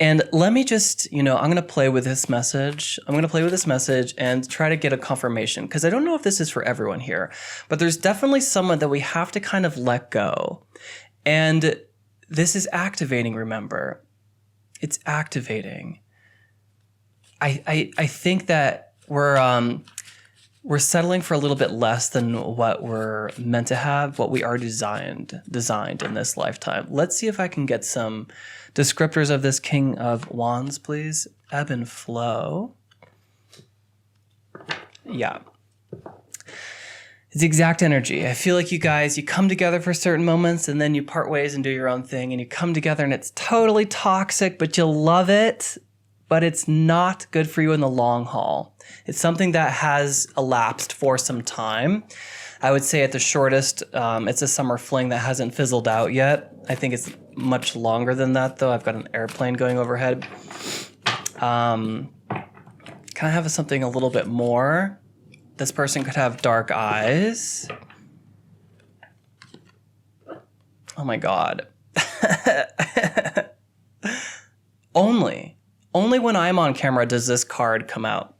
And let me just, I'm going to play with this message. I'm going to play with this message and try to get a confirmation, because I don't know if this is for everyone here, but there's definitely someone that we have to kind of let go. And this is activating, remember. It's activating. I think that we're settling for a little bit less than what we're meant to have, what we are designed in this lifetime. Let's see if I can get some descriptors of this King of Wands, please. Ebb and flow. Yeah. It's exact energy. I feel like you guys, you come together for certain moments and then you part ways and do your own thing, and you come together and it's totally toxic, but you love it, but it's not good for you in the long haul. It's something that has elapsed for some time. I would say at the shortest, it's a summer fling that hasn't fizzled out yet. I think it's much longer than that, though. I've got an airplane going overhead. Can I have something a little bit more? This person could have dark eyes. Oh my God. Only when I'm on camera does this card come out.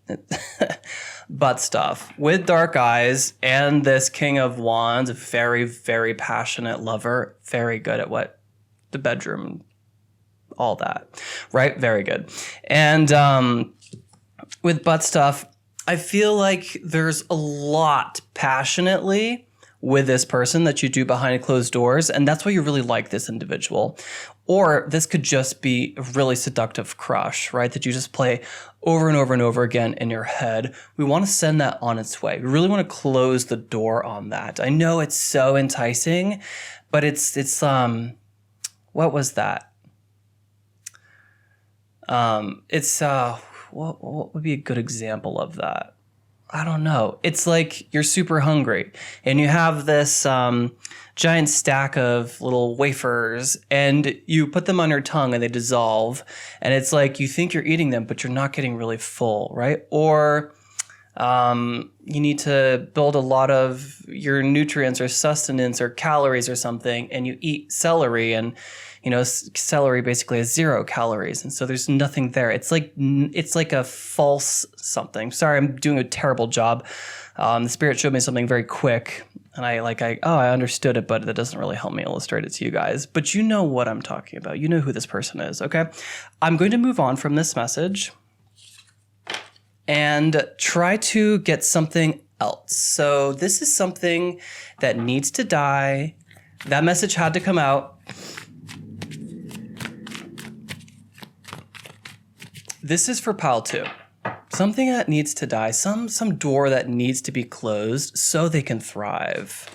Butt stuff. With dark eyes and this King of Wands, very, very passionate lover, very good at what the bedroom, all that, right? Very good. And with butt stuff, I feel like there's a lot passionately with this person that you do behind closed doors, and that's why you really like this individual. Or this could just be a really seductive crush, right? That you just play over and over and over again in your head. We want to send that on its way. We really want to close the door on that. I know it's so enticing, but it's what was that? It's what would be a good example of that? I don't know. It's like you're super hungry and you have this giant stack of little wafers and you put them on your tongue and they dissolve. And it's like you think you're eating them, but you're not getting really full, right? Or you need to build a lot of your nutrients or sustenance or calories or something, and you eat celery, and celery basically has 0 calories, and so there's nothing there. It's like a false something. Sorry, I'm doing a terrible job. The spirit showed me something very quick, and I understood it, but that doesn't really help me illustrate it to you guys. But you know what I'm talking about. You know who this person is, okay? I'm going to move on from this message and try to get something else. So this is something that needs to die. That message had to come out. This is for pile 2. Something that needs to die, some door that needs to be closed so they can thrive.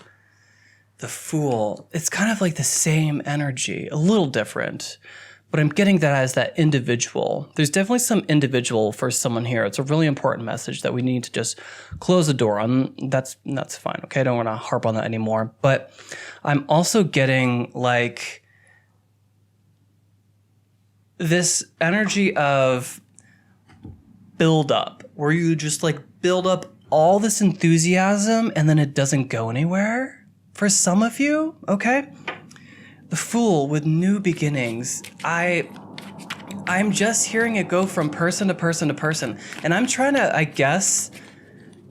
The Fool, it's kind of like the same energy, a little different, but I'm getting that as that individual. There's definitely some individual for someone here. It's a really important message that we need to just close the door on. That's fine, okay? I don't want to harp on that anymore. But I'm also getting like this energy of build up, where you just like build up all this enthusiasm and then it doesn't go anywhere for some of you, okay? The Fool with new beginnings. I'm just hearing it go from person to person to person. And I'm trying to, I guess,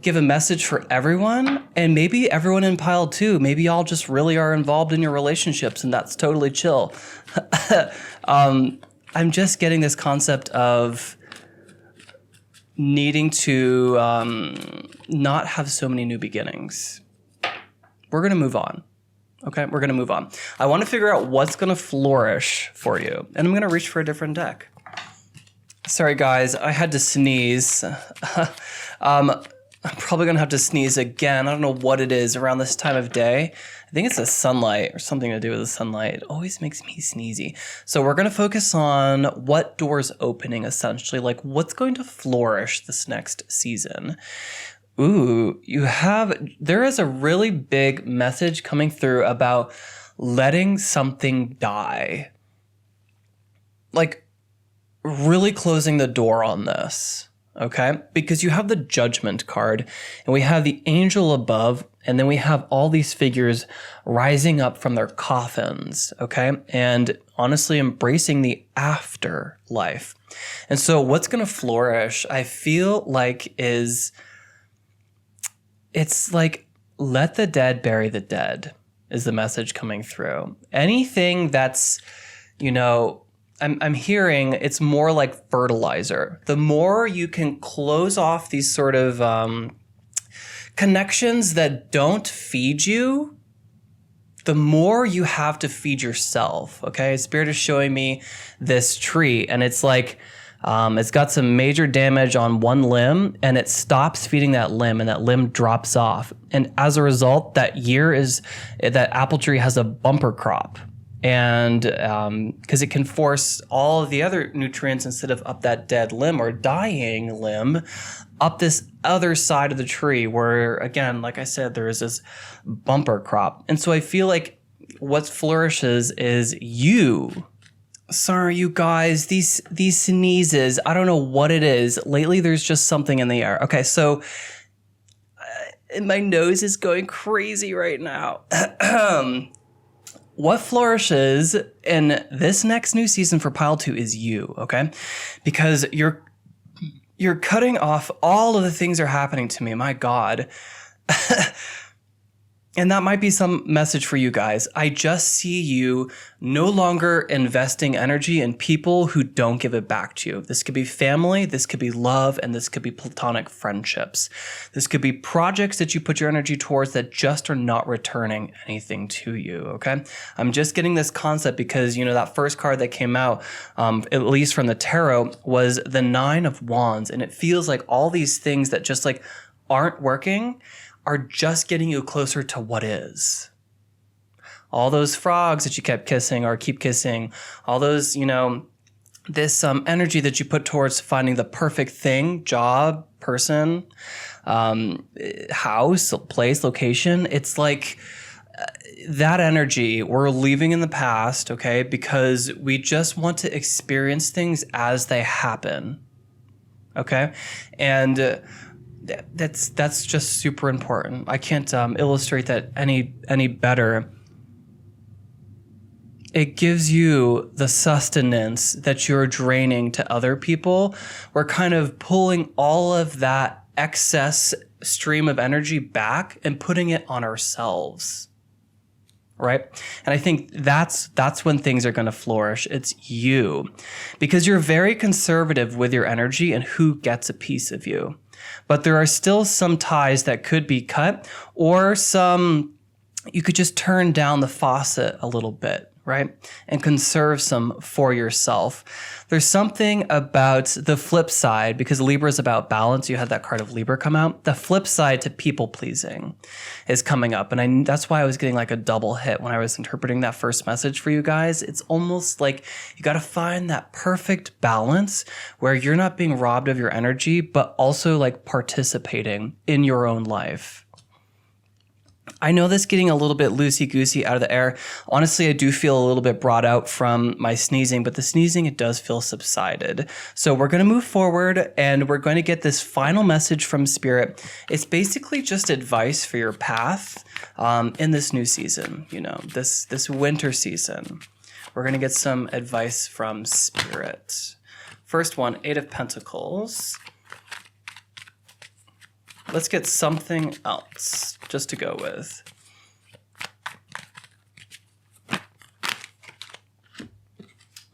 give a message for everyone, and maybe everyone in pile 2. Maybe y'all just really are involved in your relationships and that's totally chill. I'm just getting this concept of needing to not have so many new beginnings. We're going to move on. Okay, we're going to move on. I want to figure out what's going to flourish for you. And I'm going to reach for a different deck. Sorry, guys. I had to sneeze. I'm probably going to have to sneeze again. I don't know what it is around this time of day. I think it's the sunlight or something to do with the sunlight. It always makes me sneezy. So we're going to focus on what door's opening, essentially. Like what's going to flourish this next season. Ooh, there is a really big message coming through about letting something die. Like really closing the door on this, okay? Because you have the Judgment card and we have the angel above, and then we have all these figures rising up from their coffins, okay? And honestly embracing the afterlife. And so what's going to flourish, I feel like it's like, let the dead bury the dead is the message coming through. Anything that's, I'm hearing it's more like fertilizer. The more you can close off these sort of connections that don't feed you, the more you have to feed yourself, okay? Spirit is showing me this tree, and it's like, it's got some major damage on one limb, and it stops feeding that limb, and that limb drops off. And as a result, that apple tree has a bumper crop. And because it can force all of the other nutrients instead of up that dead limb or dying limb, up this other side of the tree where, again, like I said, there is this bumper crop. And so I feel like what flourishes is you. Sorry, you guys, these sneezes, I don't know what it is. Lately, there's just something in the air. Okay, so my nose is going crazy right now. What flourishes in this next new season for pile 2 is you, okay? Because you're cutting off all of the things that are happening to me. My God. And that might be some message for you guys. I just see you no longer investing energy in people who don't give it back to you. This could be family, this could be love, and this could be platonic friendships. This could be projects that you put your energy towards that just are not returning anything to you, okay? I'm just getting this concept because, that first card that came out, at least from the tarot, was the 9 of Wands. And it feels like all these things that just like aren't working are just getting you closer to what is. All those frogs that you kept kissing or keep kissing, all those, this energy that you put towards finding the perfect thing, job, person, house, place, location. It's like that energy we're leaving in the past, okay? Because we just want to experience things as they happen, okay? And that's just super important. I can't illustrate that any better. It gives you the sustenance that you're draining to other people. We're kind of pulling all of that excess stream of energy back and putting it on ourselves, right? And I think that's when things are going to flourish. It's you, because you're very conservative with your energy and who gets a piece of you. But there are still some ties that could be cut, or you could just turn down the faucet a little bit, right? And conserve some for yourself. There's something about the flip side, because Libra is about balance. You had that card of Libra come out. The flip side to people pleasing is coming up. And that's why I was getting like a double hit when I was interpreting that first message for you guys. It's almost like you got to find that perfect balance where you're not being robbed of your energy, but also like participating in your own life. I know this getting a little bit loosey-goosey out of the air. Honestly, I do feel a little bit brought out from my sneezing, but the sneezing, it does feel subsided. So we're going to move forward and we're going to get this final message from Spirit. It's basically just advice for your path in this new season, this winter season. We're going to get some advice from Spirit. First one, 8 of Pentacles. Let's get something else just to go with.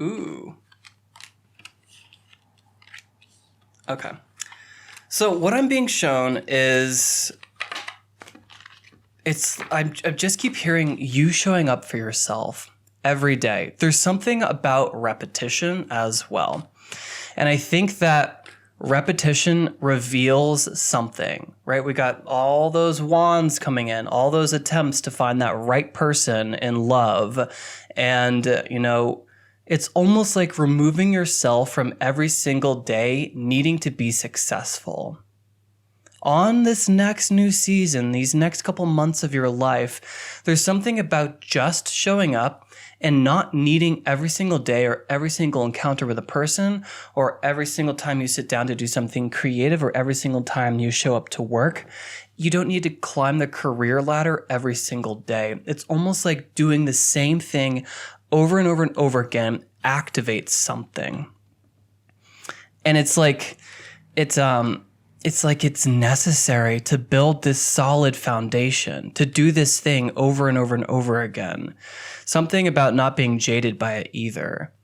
Ooh. Okay. So what I'm being shown is I just keep hearing you showing up for yourself every day. There's something about repetition as well. And I think that repetition reveals something, right? We got all those wands coming in, all those attempts to find that right person in love. And, it's almost like removing yourself from every single day needing to be successful. On this next new season, these next couple months of your life, there's something about just showing up and not needing every single day or every single encounter with a person or every single time you sit down to do something creative or every single time you show up to work. You don't need to climb the career ladder every single day. It's almost like doing the same thing over and over and over again activates something. And it's like it's necessary to build this solid foundation, to do this thing over and over and over again. Something about not being jaded by it either.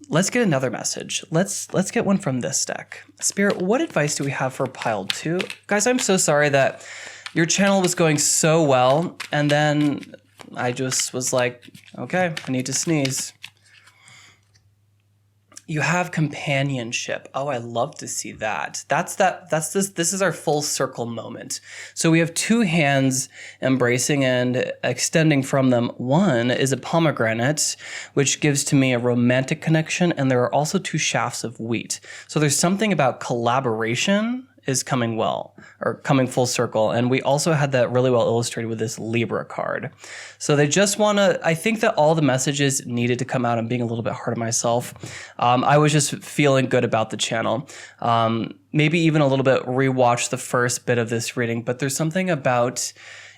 Let's get another message. Let's get one from this deck. Spirit, what advice do we have for pile 2? Guys, I'm so sorry that your channel was going so well, and then I just was like, okay, I need to sneeze. You have companionship. Oh, I love to see that. This is our full circle moment. So we have 2 hands embracing and extending from them. One is a pomegranate, which gives to me a romantic connection. And there are also 2 shafts of wheat. So there's something about collaboration is coming full circle. And we also had that really well illustrated with this Libra card. So they just want to, I think that all the messages needed to come out. I'm being a little bit hard on myself. I was just feeling good about the channel. Maybe even a little bit rewatch the first bit of this reading, but there's something about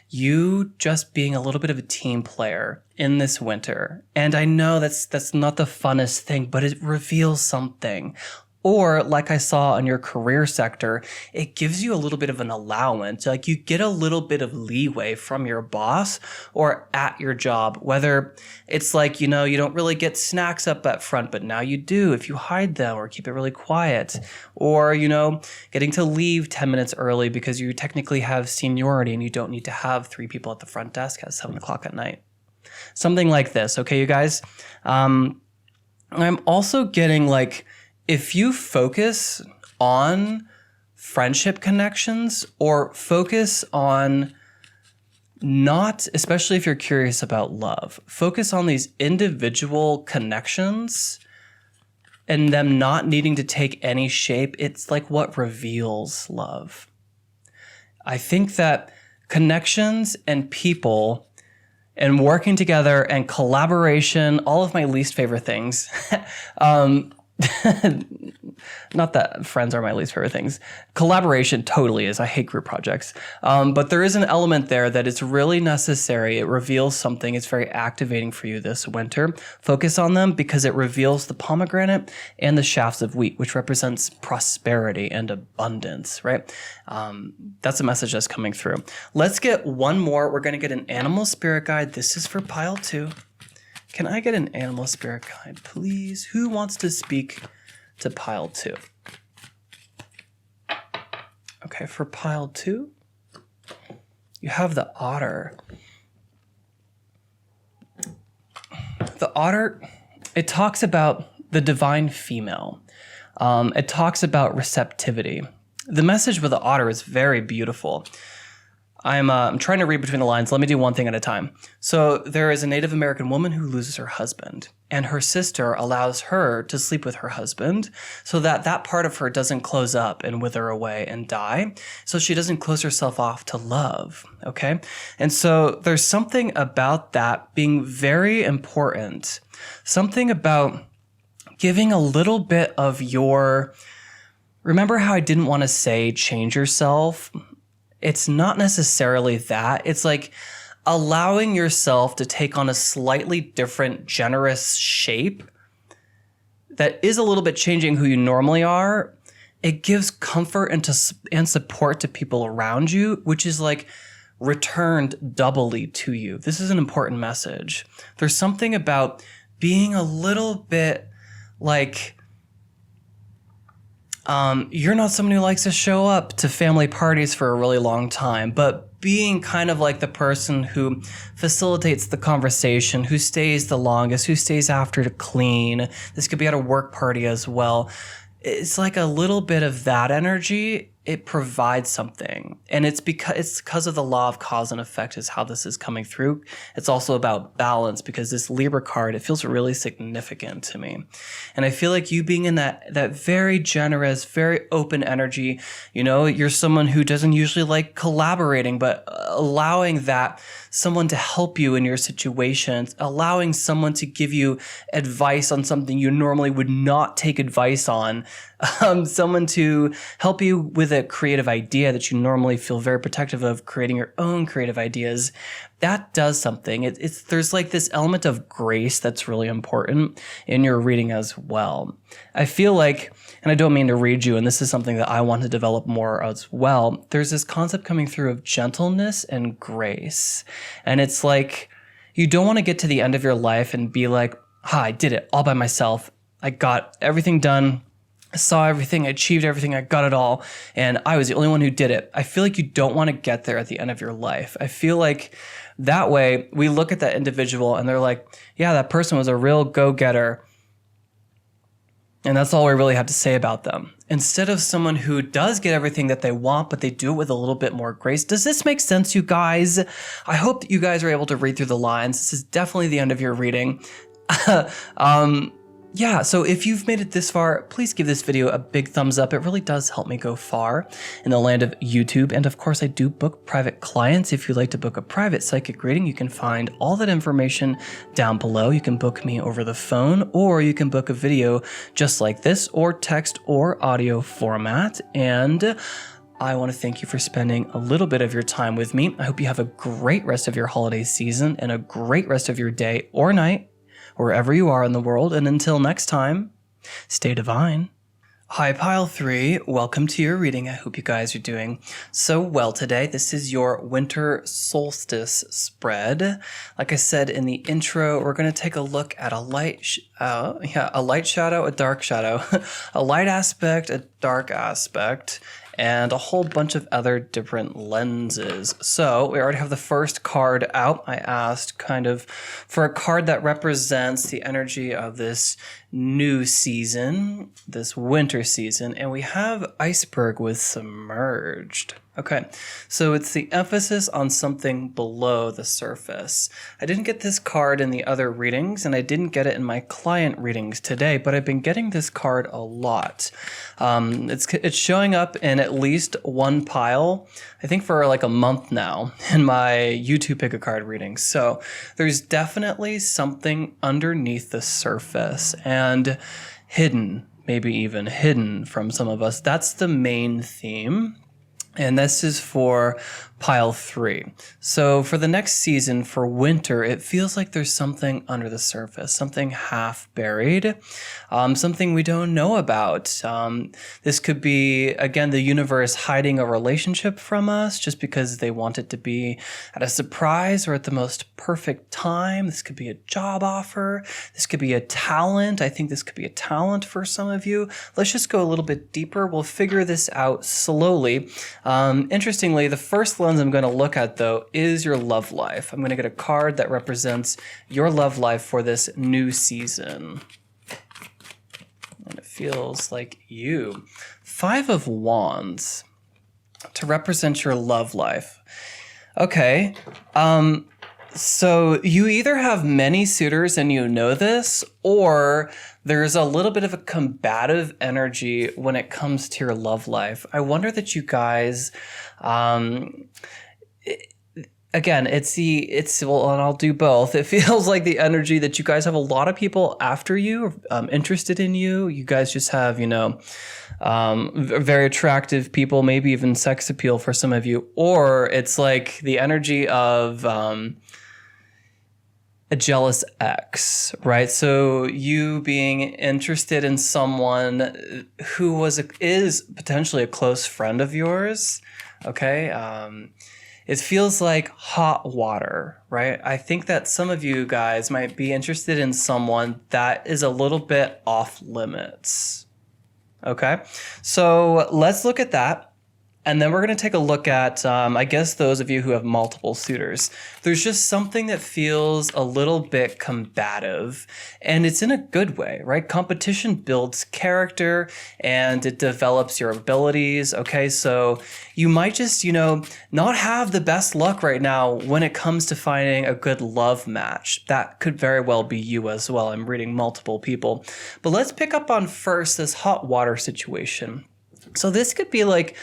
you just being a little bit of a team player in this winter. And I know that's not the funnest thing, but it reveals something. Or like I saw on your career sector, it gives you a little bit of an allowance. Like you get a little bit of leeway from your boss or at your job, whether it's like, you don't really get snacks up at front, but now you do if you hide them or keep it really quiet. Or, getting to leave 10 minutes early because you technically have seniority and you don't need to have 3 people at the front desk at 7 o'clock at night. Something like this. Okay, you guys? I'm also getting if you focus on friendship connections or focus on not, especially if you're curious about love, focus on these individual connections and them not needing to take any shape, it's like what reveals love. I think that connections and people and working together and collaboration, all of my least favorite things, not that friends are my least favorite things. Collaboration totally is. I hate group projects. But there is an element there that is really necessary. It reveals something. It's very activating for you this winter. Focus on them because it reveals the pomegranate and the shafts of wheat, which represents prosperity and abundance, right? That's a message that's coming through. Let's get one more. We're going to get an animal spirit guide. This is for pile 2. Can I get an animal spirit guide, please? Who wants to speak to pile 2? Okay, for pile 2, you have the otter. The otter, it talks about the divine female. It talks about receptivity. The message with the otter is very beautiful. I'm trying to read between the lines. Let me do one thing at a time. So there is a Native American woman who loses her husband, and her sister allows her to sleep with her husband so that that part of her doesn't close up and wither away and die. So she doesn't close herself off to love. Okay. And so there's something about that being very important. Something about giving a little bit of your, remember how I didn't want to say change yourself? It's not necessarily that. It's like allowing yourself to take on a slightly different, generous shape that is a little bit changing who you normally are. It gives comfort and support to people around you, which is like returned doubly to you. This is an important message. There's something about being a little bit like, you're not someone who likes to show up to family parties for a really long time, but being kind of like the person who facilitates the conversation, who stays the longest, who stays after to clean. This could be at a work party as well. It's like a little bit of that energy. It provides something. And it's because of the law of cause and effect is how this is coming through. It's also about balance because this Libra card, it feels really significant to me. And I feel like you being in that very generous, very open energy, you know, you're someone who doesn't usually like collaborating, but allowing that someone to help you in your situations, allowing someone to give you advice on something you normally would not take advice on, someone to help you with a creative idea that you normally feel very protective of, creating your own creative ideas. That does something. There's like this element of grace that's really important in your reading as well. I feel like, and I don't mean to read you, and this is something that I want to develop more as well, there's this concept coming through of gentleness and grace. And it's like, you don't want to get to the end of your life and be like, I did it all by myself. I got everything done. I saw everything, I achieved everything, I got it all, and I was the only one who did it. I feel like you don't want to get there at the end of your life. I feel like that way we look at that individual and they're like, yeah, that person was a real go-getter. And that's all we really have to say about them. Instead of someone who does get everything that they want, but they do it with a little bit more grace. Does this make sense, you guys? I hope that you guys are able to read through the lines. This is definitely the end of your reading. Yeah, so if you've made it this far, please give this video a big thumbs up. It really does help me go far in the land of YouTube. And of course, I do book private clients. If you'd like to book a private psychic reading, you can find all that information down below. You can book me over the phone, or you can book a video just like this, or text or audio format. And I want to thank you for spending a little bit of your time with me. I hope you have a great rest of your holiday season and a great rest of your day or night, wherever you are in the world. And until next time, stay divine. Hi, Pile 3. Welcome to your reading. I hope you guys are doing so well today. This is your winter solstice spread. Like I said in the intro, we're going to take a look at a light shadow, a dark shadow, a light aspect, a dark aspect, and a whole bunch of other different lenses. So we already have the first card out. I asked kind of for a card that represents the energy of this new season, this winter season, and we have iceberg with submerged. Okay, so it's the emphasis on something below the surface. I didn't get this card in the other readings, and I didn't get it in my client readings today, but I've been getting this card a lot. It's showing up in at least one pile, I think for like a month now, in my YouTube pick a card readings. So there's definitely something underneath the surface and hidden, maybe even hidden from some of us. That's the main theme. And this is for pile 3. So for the next season, for winter, it feels like there's something under the surface, something half buried, something we don't know about. This could be, again, the universe hiding a relationship from us just because they want it to be at a surprise or at the most perfect time. This could be a job offer. This could be a talent. I think this could be a talent for some of you. Let's just go a little bit deeper. We'll figure this out slowly. Interestingly, the first lens I'm going to look at, though, is your love life. I'm going to get a card that represents your love life for this new season. And it feels like you. 5 of Wands to represent your love life. Okay. So you either have many suitors and you know this, or there's a little bit of a combative energy when it comes to your love life. I wonder that you guys, again, well, and I'll do both. It feels like the energy that you guys have a lot of people after you, interested in you. You guys just have, very attractive people, maybe even sex appeal for some of you, or it's like the energy of, a jealous ex, right? So you being interested in someone who is potentially a close friend of yours, okay? It feels like hot water, right? I think that some of you guys might be interested in someone that is a little bit off limits, okay? So let's look at that. And then we're going to take a look at, I guess, those of you who have multiple suitors. There's just something that feels a little bit combative, and it's in a good way, right? Competition builds character and it develops your abilities, okay? So you might just, not have the best luck right now when it comes to finding a good love match. That could very well be you as well. I'm reading multiple people. But let's pick up on first this hot water situation. So this could be like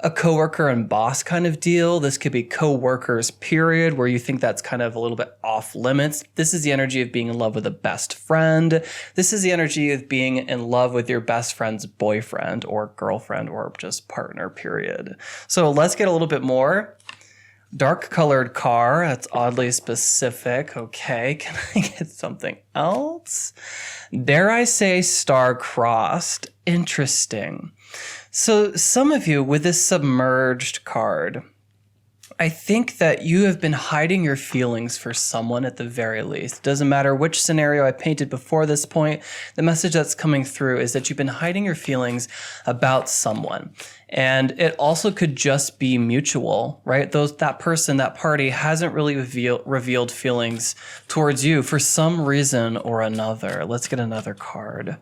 a coworker and boss kind of deal. This could be coworkers, period, where you think that's kind of a little bit off limits. This is the energy of being in love with a best friend. This is the energy of being in love with your best friend's boyfriend or girlfriend or just partner, period. So let's get a little bit more. Dark colored car, that's oddly specific. Okay, can I get something else? Dare I say star-crossed? Interesting. So some of you with this submerged card, I think that you have been hiding your feelings for someone at the very least. It doesn't matter which scenario I painted before this point. The message that's coming through is that you've been hiding your feelings about someone. And it also could just be mutual, right? That person, that party hasn't really revealed feelings towards you for some reason or another. Let's get another card.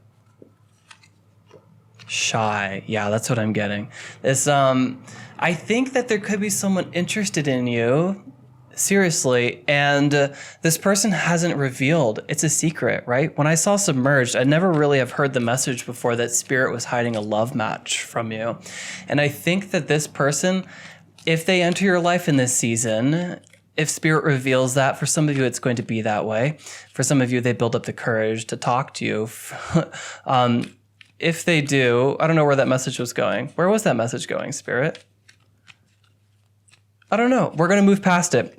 Shy. Yeah, that's what I'm getting. I think that there could be someone interested in you, seriously, and this person hasn't revealed. It's a secret, right? When I saw Submerged, I never really have heard the message before that Spirit was hiding a love match from you. And I think that this person, if they enter your life in this season, if Spirit reveals that, for some of you, it's going to be that way. For some of you, they build up the courage to talk to you. If they do, I don't know where that message was going. Where was that message going, Spirit? I don't know. We're going to move past it.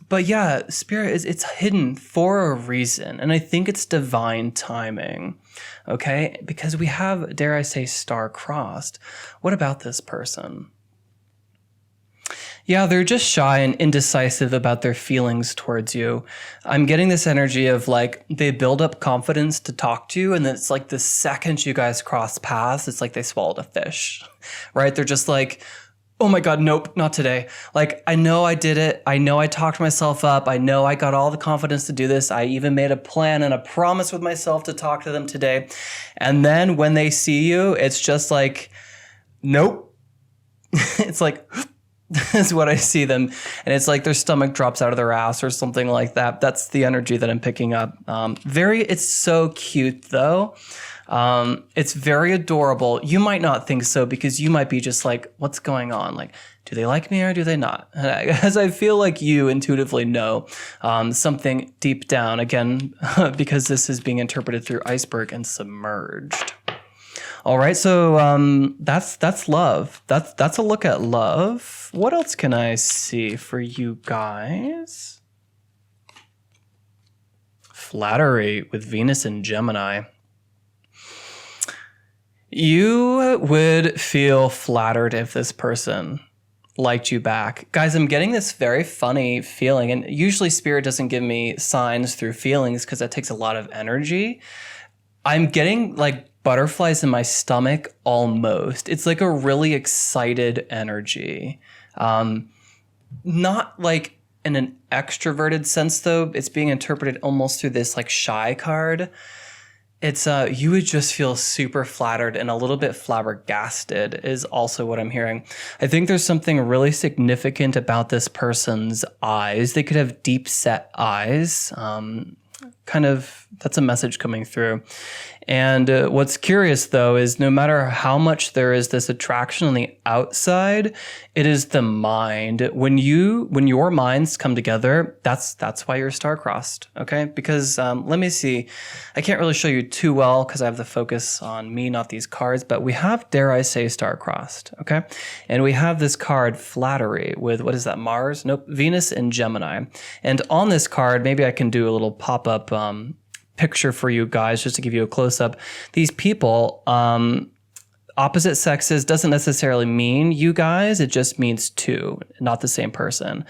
But yeah, Spirit, it's hidden for a reason. And I think it's divine timing, okay? Because we have, dare I say, star-crossed. What about this person? Yeah, they're just shy and indecisive about their feelings towards you. I'm getting this energy of like they build up confidence to talk to you, and then it's like the second you guys cross paths, it's like they swallowed a fish, right? They're just like, oh my God, nope, not today. Like, I know I did it. I know I talked myself up. I know I got all the confidence to do this. I even made a plan and a promise with myself to talk to them today. And then when they see you, it's just like, nope. It's like, is what I see them. And it's like their stomach drops out of their ass or something like that. That's the energy that I'm picking up. It's so cute though. It's very adorable. You might not think so because you might be just like, what's going on? Like, do they like me or do they not? As I feel like you intuitively know something deep down, again, because this is being interpreted through iceberg and submerged. All right, so that's love. That's a look at love. What else can I see for you guys? Flattery with Venus and Gemini. You would feel flattered if this person liked you back. Guys, I'm getting this very funny feeling, and usually Spirit doesn't give me signs through feelings because that takes a lot of energy. I'm getting like butterflies in my stomach almost. It's like a really excited energy. Not like in an extroverted sense though. It's being interpreted almost through this like shy card. It's you would just feel super flattered and a little bit flabbergasted is also what I'm hearing. I think there's something really significant about this person's eyes. They could have deep set eyes. That's a message coming through. And what's curious though is no matter how much there is this attraction on the outside, it is the mind. When your minds come together, that's why you're star-crossed, okay? Because let me see, I can't really show you too well because I have the focus on me, not these cards, but we have, dare I say, star-crossed, okay? And we have this card, Flattery, with, what is that, Mars? Nope, Venus and Gemini. And on this card, maybe I can do a little pop-up picture for you guys just to give you a close-up. These people, opposite sexes doesn't necessarily mean you guys, it just means two, not the same person.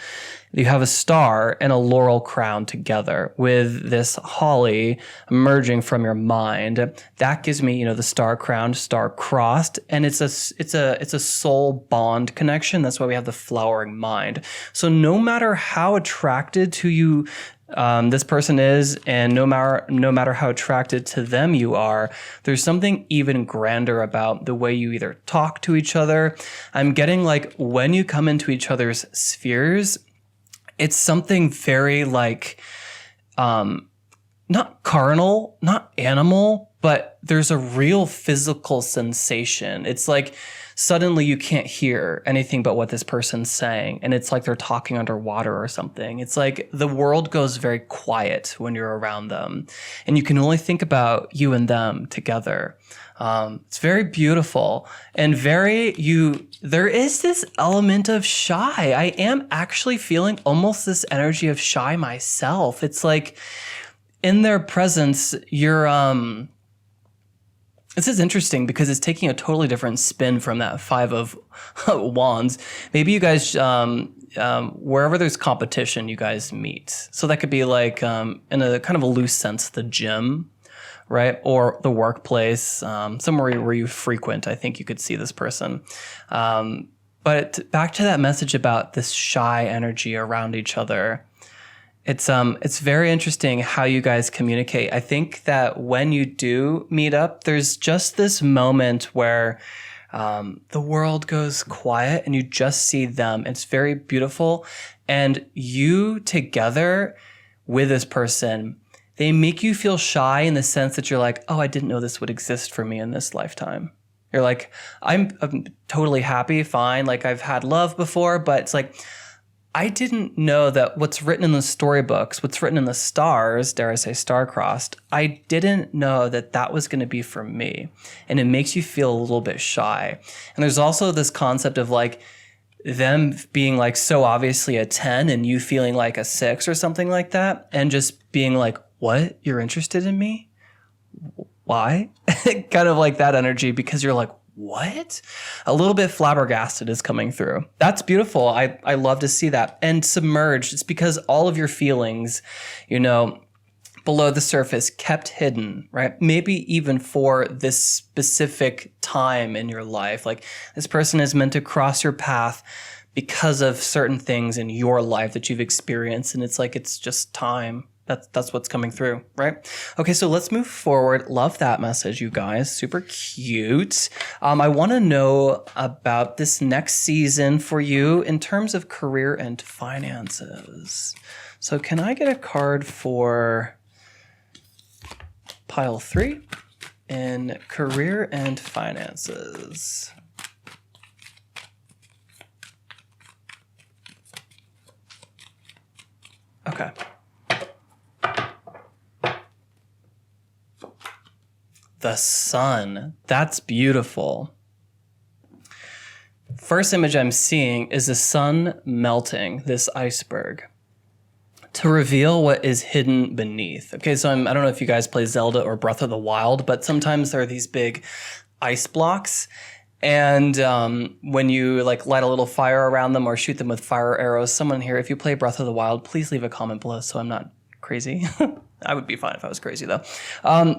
You have a star and a laurel crown together with this holly emerging from your mind. That gives me, the star crowned, star crossed, and it's a soul bond connection. That's why we have the flowering mind. So no matter how attracted to you this person is, and no matter how attracted to them you are, there's something even grander about the way you either talk to each other. I'm getting like when you come into each other's spheres, it's something very like, not carnal, not animal, but there's a real physical sensation. It's like suddenly you can't hear anything but what this person's saying. And it's like they're talking underwater or something. It's like the world goes very quiet when you're around them. And you can only think about you and them together. It's very beautiful and there is this element of shy. I am actually feeling almost this energy of shy myself. It's like in their presence, you're, this is interesting because it's taking a totally different spin from that Five of Wands. Maybe you guys, wherever there's competition, you guys meet. So that could be like, in a kind of a loose sense, the gym, right? Or the workplace, somewhere where you frequent. I think you could see this person. But back to that message about this shy energy around each other. It's very interesting how you guys communicate. I think that when you do meet up, there's just this moment where the world goes quiet and you just see them. It's very beautiful. And you together with this person, they make you feel shy in the sense that you're like, oh, I didn't know this would exist for me in this lifetime. You're like, I'm totally happy, fine. Like I've had love before, but it's like, I didn't know that what's written in the storybooks, what's written in the stars, dare I say star-crossed, I didn't know that that was going to be for me. And it makes you feel a little bit shy. And there's also this concept of like them being like so obviously a 10 and you feeling like a 6 or something like that. And just being like, what? You're interested in me? Why? Kind of like that energy because you're like, what? A little bit flabbergasted is coming through. That's beautiful. I love to see that. And submerged, it's because all of your feelings, below the surface, kept hidden, right? Maybe even for this specific time in your life. Like this person is meant to cross your path because of certain things in your life that you've experienced. And it's like, it's just time. That's what's coming through, right? Okay, so let's move forward. Love that message, you guys. Super cute. I want to know about this next season for you in terms of career and finances. So can I get a card for pile 3 in career and finances? Okay. The sun. That's beautiful. First image I'm seeing is the sun melting this iceberg to reveal what is hidden beneath. Okay, so I don't know if you guys play Zelda or Breath of the Wild, but sometimes there are these big ice blocks, and when you like light a little fire around them or shoot them with fire arrows, someone here, if you play Breath of the Wild, please leave a comment below so I'm not crazy. I would be fine if I was crazy though.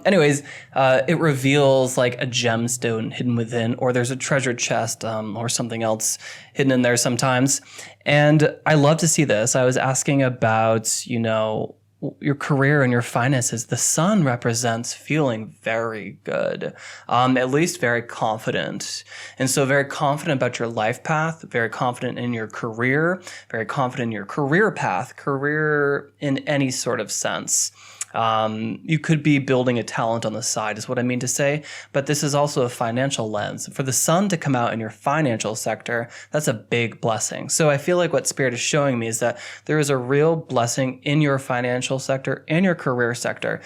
Anyways, it reveals like a gemstone hidden within, or there's a treasure chest or something else hidden in there sometimes. And I love to see this. I was asking about, you know, your career and your finances. The sun represents feeling very good, at least very confident. And so very confident about your life path, very confident in your career, very confident in your career path, career in any sort of sense. You could be building a talent on the side is what I mean to say, but this is also a financial lens. For the sun to come out in your financial sector, that's a big blessing. So I feel like what Spirit is showing me is that there is a real blessing in your financial sector and your career sector.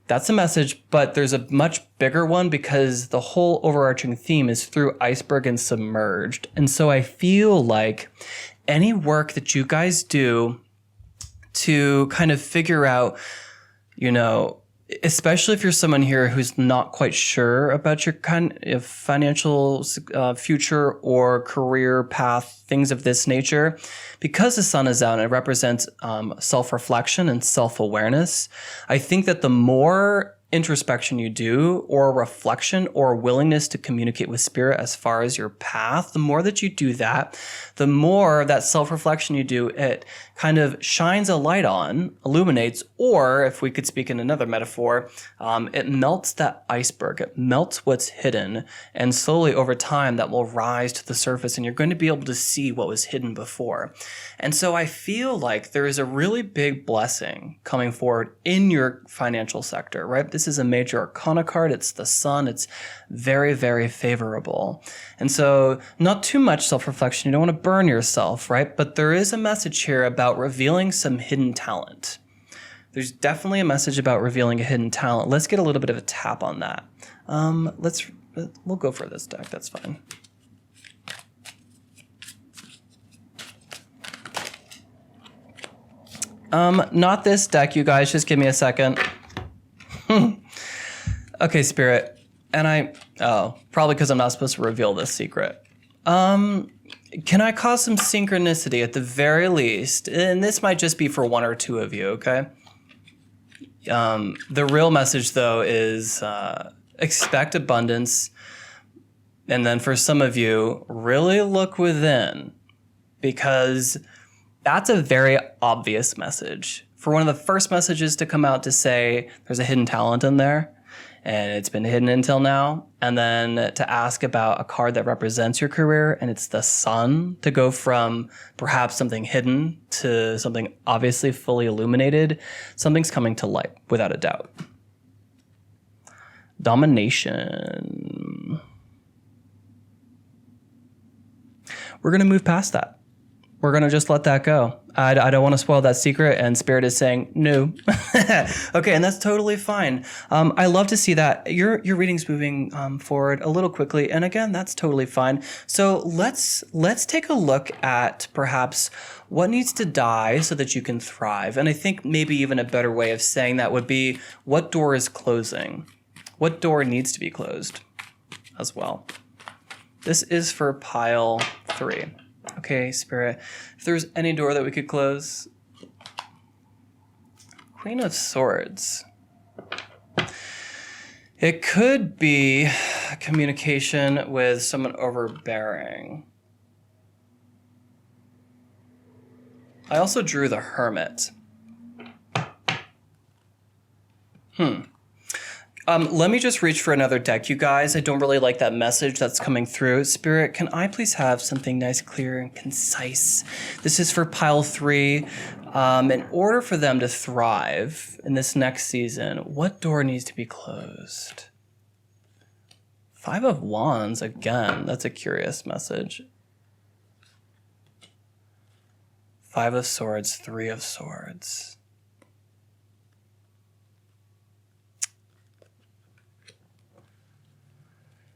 That's a message, but there's a much bigger one because the whole overarching theme is through iceberg and submerged. And so I feel like any work that you guys do to kind of figure out, you know, especially if you're someone here who's not quite sure about your kind of financial future or career path, things of this nature, because the sun is out and it represents self-reflection and self-awareness, I think that the more introspection you do, or reflection, or willingness to communicate with spirit as far as your path, the more that you do that, the more that self-reflection you do, it kind of shines a light on, illuminates, or if we could speak in another metaphor, it melts that iceberg, it melts what's hidden, and slowly over time that will rise to the surface and you're going to be able to see what was hidden before. And so I feel like there is a really big blessing coming forward in your financial sector, right? This is a major arcana card. It's the sun. It's very, very favorable. And so not too much self-reflection. You don't want to burn yourself, right? But there is a message here about revealing some hidden talent. There's definitely a message about revealing a hidden talent. Let's get a little bit of a tap on that. We'll go for this deck. That's fine. Not this deck, you guys. Just give me a second. Okay, Spirit. And probably because I'm not supposed to reveal this secret. Can I cause some synchronicity at the very least? And this might just be for one or two of you, okay? The real message, though, is expect abundance. And then for some of you, really look within, because that's a very obvious message. For one of the first messages to come out to say there's a hidden talent in there, and it's been hidden until now, and then to ask about a card that represents your career, and it's the sun, to go from perhaps something hidden to something obviously fully illuminated, something's coming to light, without a doubt. Domination. We're going to move past that. We're going to just let that go. I don't want to spoil that secret, and Spirit is saying no. Okay, and that's totally fine. I love to see that. Your reading's moving forward a little quickly, and again, that's totally fine. So let's take a look at perhaps what needs to die so that you can thrive. And I think maybe even a better way of saying that would be, what door is closing? What door needs to be closed as well? This is for pile 3. Okay, Spirit, if there's any door that we could close Queen of Swords. It could be communication with someone overbearing. I also drew the Hermit. Let me just reach for another deck, you guys. I don't really like that message that's coming through. Spirit, can I please have something nice, clear, and concise? This is for pile 3. In order for them to thrive in this next season, what door needs to be closed? 5 of Wands, again. That's a curious message. 5 of Swords, 3 of Swords.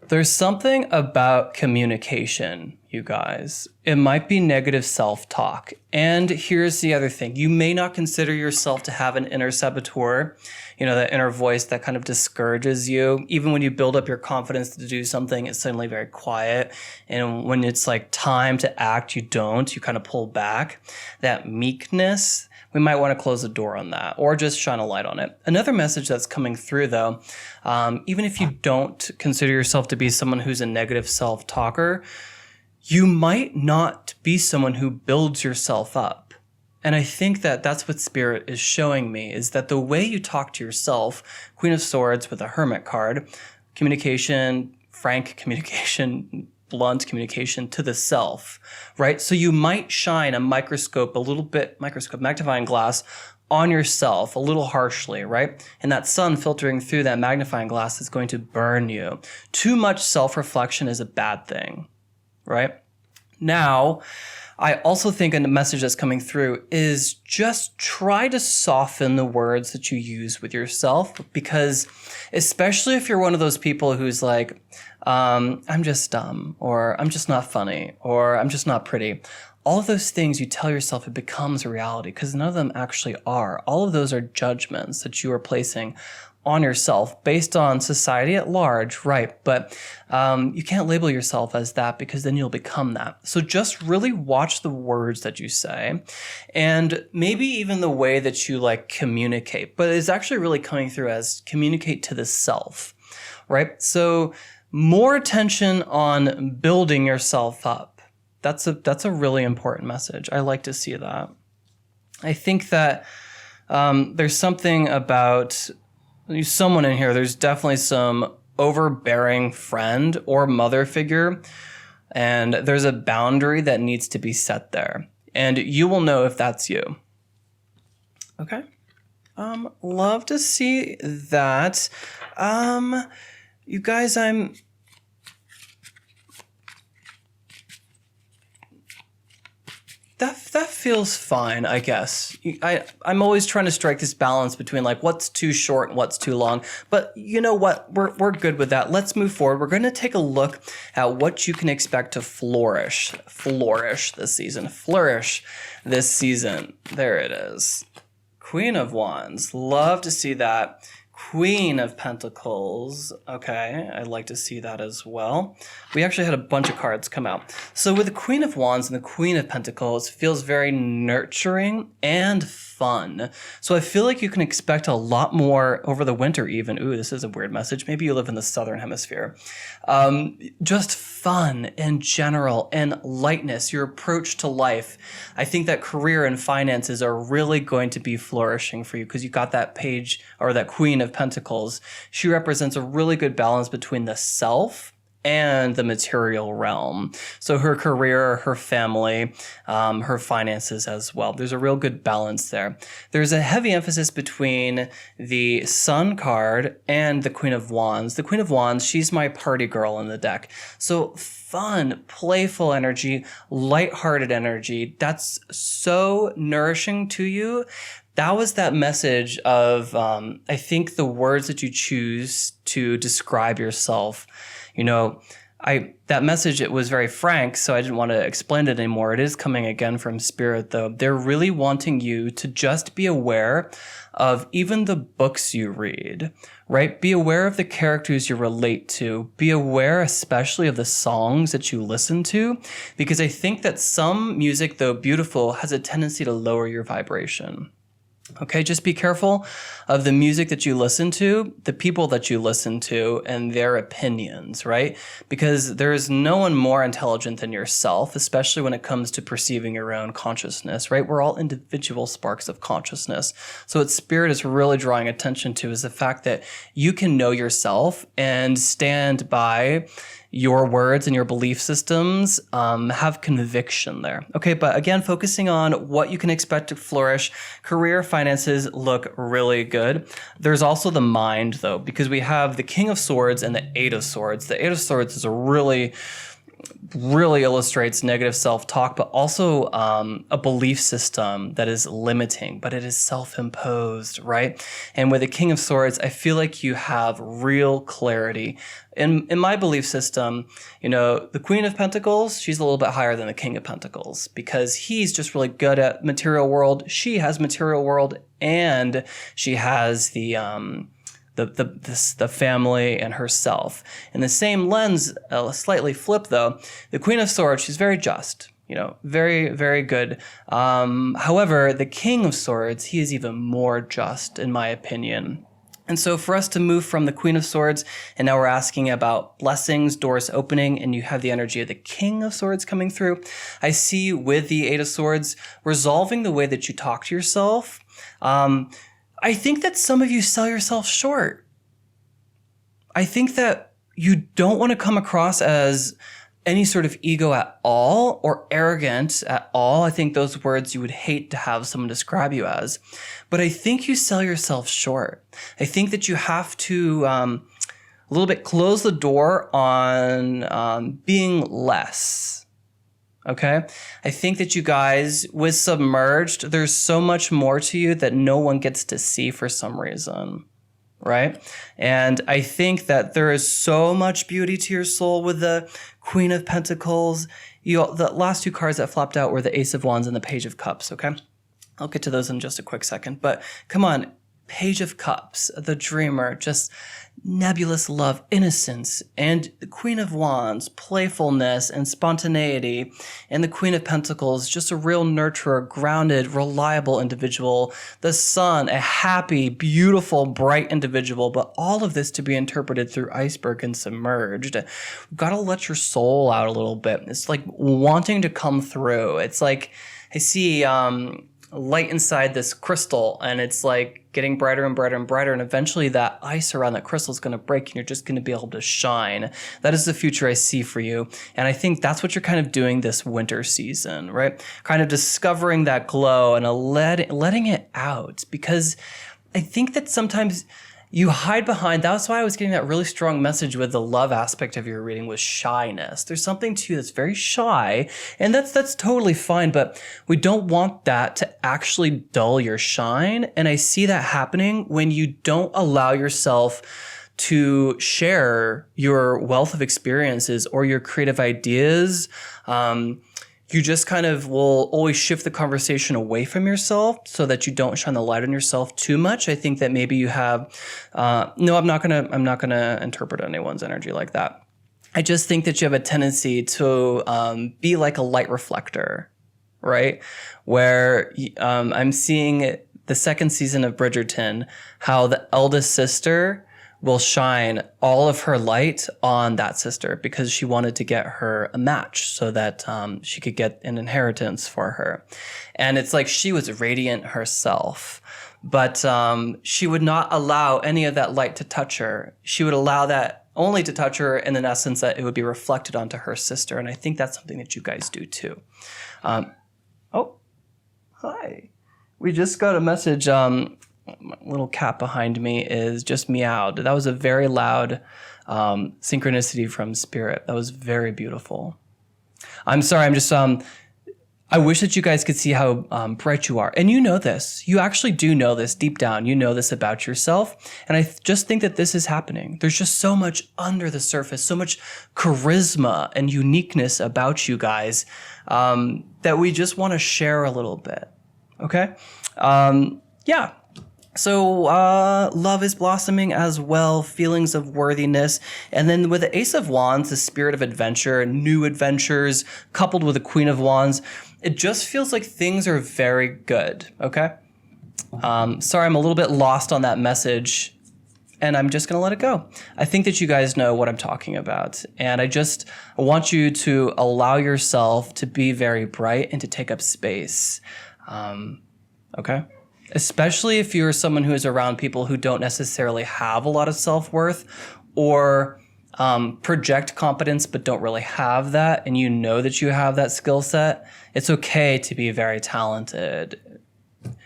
There's something about communication, you guys. It might be negative self-talk. And here's the other thing. You may not consider yourself to have an inner saboteur, you know, that inner voice that kind of discourages you. Even when you build up your confidence to do something, it's suddenly very quiet. And when it's like time to act, you don't. You kind of pull back. That meekness, we might want to close the door on that or just shine a light on it. Another message that's coming through, though, even if you don't consider yourself to be someone who's a negative self-talker, you might not be someone who builds yourself up. And I think that that's what Spirit is showing me, is that the way you talk to yourself, Queen of Swords with a Hermit card, communication, frank communication, blunt communication to the self, right? So you might shine a microscope, magnifying glass on yourself a little harshly, right? And that sun filtering through that magnifying glass is going to burn you. Too much self-reflection is a bad thing, right? Now, I also think a message that's coming through is just try to soften the words that you use with yourself, because especially if you're one of those people who's like, I'm just dumb, or I'm just not funny, or I'm just not pretty. All of those things you tell yourself, it becomes a reality, because none of them actually are. All of those are judgments that you are placing on yourself based on society at large, right? But you can't label yourself as that, because then you'll become that. So just really watch the words that you say, and maybe even the way that you like communicate, but it's actually really coming through as communicate to the self, right? So more attention on building yourself up. That's a really important message. I like to see that. I think that there's something about someone in here, there's definitely some overbearing friend or mother figure, and there's a boundary that needs to be set there. And you will know if that's you. Okay. Love to see that. You guys, That feels fine, I guess. I'm always trying to strike this balance between like what's too short and what's too long. But you know what? We're good with that. Let's move forward. We're going to take a look at what you can expect to flourish this season. Flourish this season. There it is. Queen of Wands. Love to see that. Queen of Pentacles. Okay, I'd like to see that as well. We actually had a bunch of cards come out. So with the Queen of Wands and the Queen of Pentacles, it feels very nurturing and fun. So I feel like you can expect a lot more over the winter even. Ooh, this is a weird message. Maybe you live in the Southern Hemisphere. Just fun in general and lightness, your approach to life. I think that career and finances are really going to be flourishing for you, because you got that page, or that Queen of Pentacles. She represents a really good balance between the self and the material realm. So her career, her family, her finances as well. There's a real good balance there. There's a heavy emphasis between the Sun card and the Queen of Wands. The Queen of Wands, she's my party girl in the deck. So fun, playful energy, lighthearted energy. That's so nourishing to you. That was that message of, I think the words that you choose to describe yourself. You know, that message, it was very frank, so I didn't want to explain it anymore. It is coming again from Spirit, though. They're really wanting you to just be aware of even the books you read, right? Be aware of the characters you relate to. Be aware especially of the songs that you listen to, because I think that some music, though beautiful, has a tendency to lower your vibration. Okay, just be careful of the music that you listen to, the people that you listen to, and their opinions, right? Because there is no one more intelligent than yourself, especially when it comes to perceiving your own consciousness, right? We're all individual sparks of consciousness. So what Spirit is really drawing attention to is the fact that you can know yourself and stand by your words and your belief systems, have conviction there. Okay, but again, focusing on what you can expect to flourish, career, finances look really good. There's also the mind though, because we have the King of Swords and the Eight of Swords. The Eight of Swords is a really illustrates negative self-talk, but also a belief system that is limiting, but it is self-imposed, right? And with the King of Swords, I feel like you have real clarity. In my belief system, the Queen of Pentacles, she's a little bit higher than the King of Pentacles because he's just really good at material world. She has material world, and she has the family and herself. In the same lens, slightly flip though, the Queen of Swords, she's very just, very, very good. However, the King of Swords, he is even more just in my opinion. And so for us to move from the Queen of Swords, and now we're asking about blessings, doors opening, and you have the energy of the King of Swords coming through. I see with the Eight of Swords, resolving the way that you talk to yourself. I think that some of you sell yourself short. I think that you don't want to come across as any sort of ego at all or arrogant at all. I think those words you would hate to have someone describe you as. But I think you sell yourself short. I think that you have to a little bit close the door on being less. Okay? I think that you guys, with Submerged, there's so much more to you that no one gets to see for some reason, right? And I think that there is so much beauty to your soul with the Queen of Pentacles. The last two cards that flopped out were the Ace of Wands and the Page of Cups, okay? I'll get to those in just a quick second, but come on. Page of Cups, the dreamer, just nebulous love, innocence, and the Queen of Wands, playfulness and spontaneity, and the Queen of Pentacles, just a real nurturer, grounded, reliable individual. The Sun, a happy, beautiful, bright individual, but all of this to be interpreted through Iceberg and Submerged. You've got to let your soul out a little bit. It's like wanting to come through. It's like I see light inside this crystal, and it's like getting brighter and brighter and brighter, and eventually that ice around that crystal is going to break and you're just going to be able to shine. That is the future I see for you, and I think that's what you're kind of doing this winter season, right? Kind of discovering that glow and letting it out, because I think that sometimes you hide behind. That's why I was getting that really strong message with the love aspect of your reading was shyness. There's something to you that's very shy, and that's totally fine, but we don't want that to actually dull your shine. And I see that happening when you don't allow yourself to share your wealth of experiences or your creative ideas. You just kind of will always shift the conversation away from yourself so that you don't shine the light on yourself too much. I think that maybe you have, no, I'm not gonna interpret anyone's energy like that. I just think that you have a tendency to be like a light reflector, right? Where I'm seeing the second season of Bridgerton, how the eldest sister will shine all of her light on that sister because she wanted to get her a match so that she could get an inheritance for her. And it's like she was radiant herself, but she would not allow any of that light to touch her. She would allow that only to touch her, and in essence that it would be reflected onto her sister. And I think that's something that you guys do too. Oh, hi. We just got a message. My little cat behind me is just meowed. That was a very loud synchronicity from Spirit. That was very beautiful. I'm sorry. I'm just, I wish that you guys could see how bright you are. And you know this. You actually do know this deep down. You know this about yourself. And I just think that this is happening. There's just so much under the surface, so much charisma and uniqueness about you guys that we just want to share a little bit. Okay? Yeah. So love is blossoming as well, feelings of worthiness. And then with the Ace of Wands, the spirit of adventure, new adventures, coupled with the Queen of Wands, it just feels like things are very good, okay? Sorry, I'm a little bit lost on that message, and I'm just going to let it go. I think that you guys know what I'm talking about, and I want you to allow yourself to be very bright and to take up space. Okay? Especially if you're someone who is around people who don't necessarily have a lot of self-worth or project competence but don't really have that, and you know that you have that skill set. It's okay to be very talented.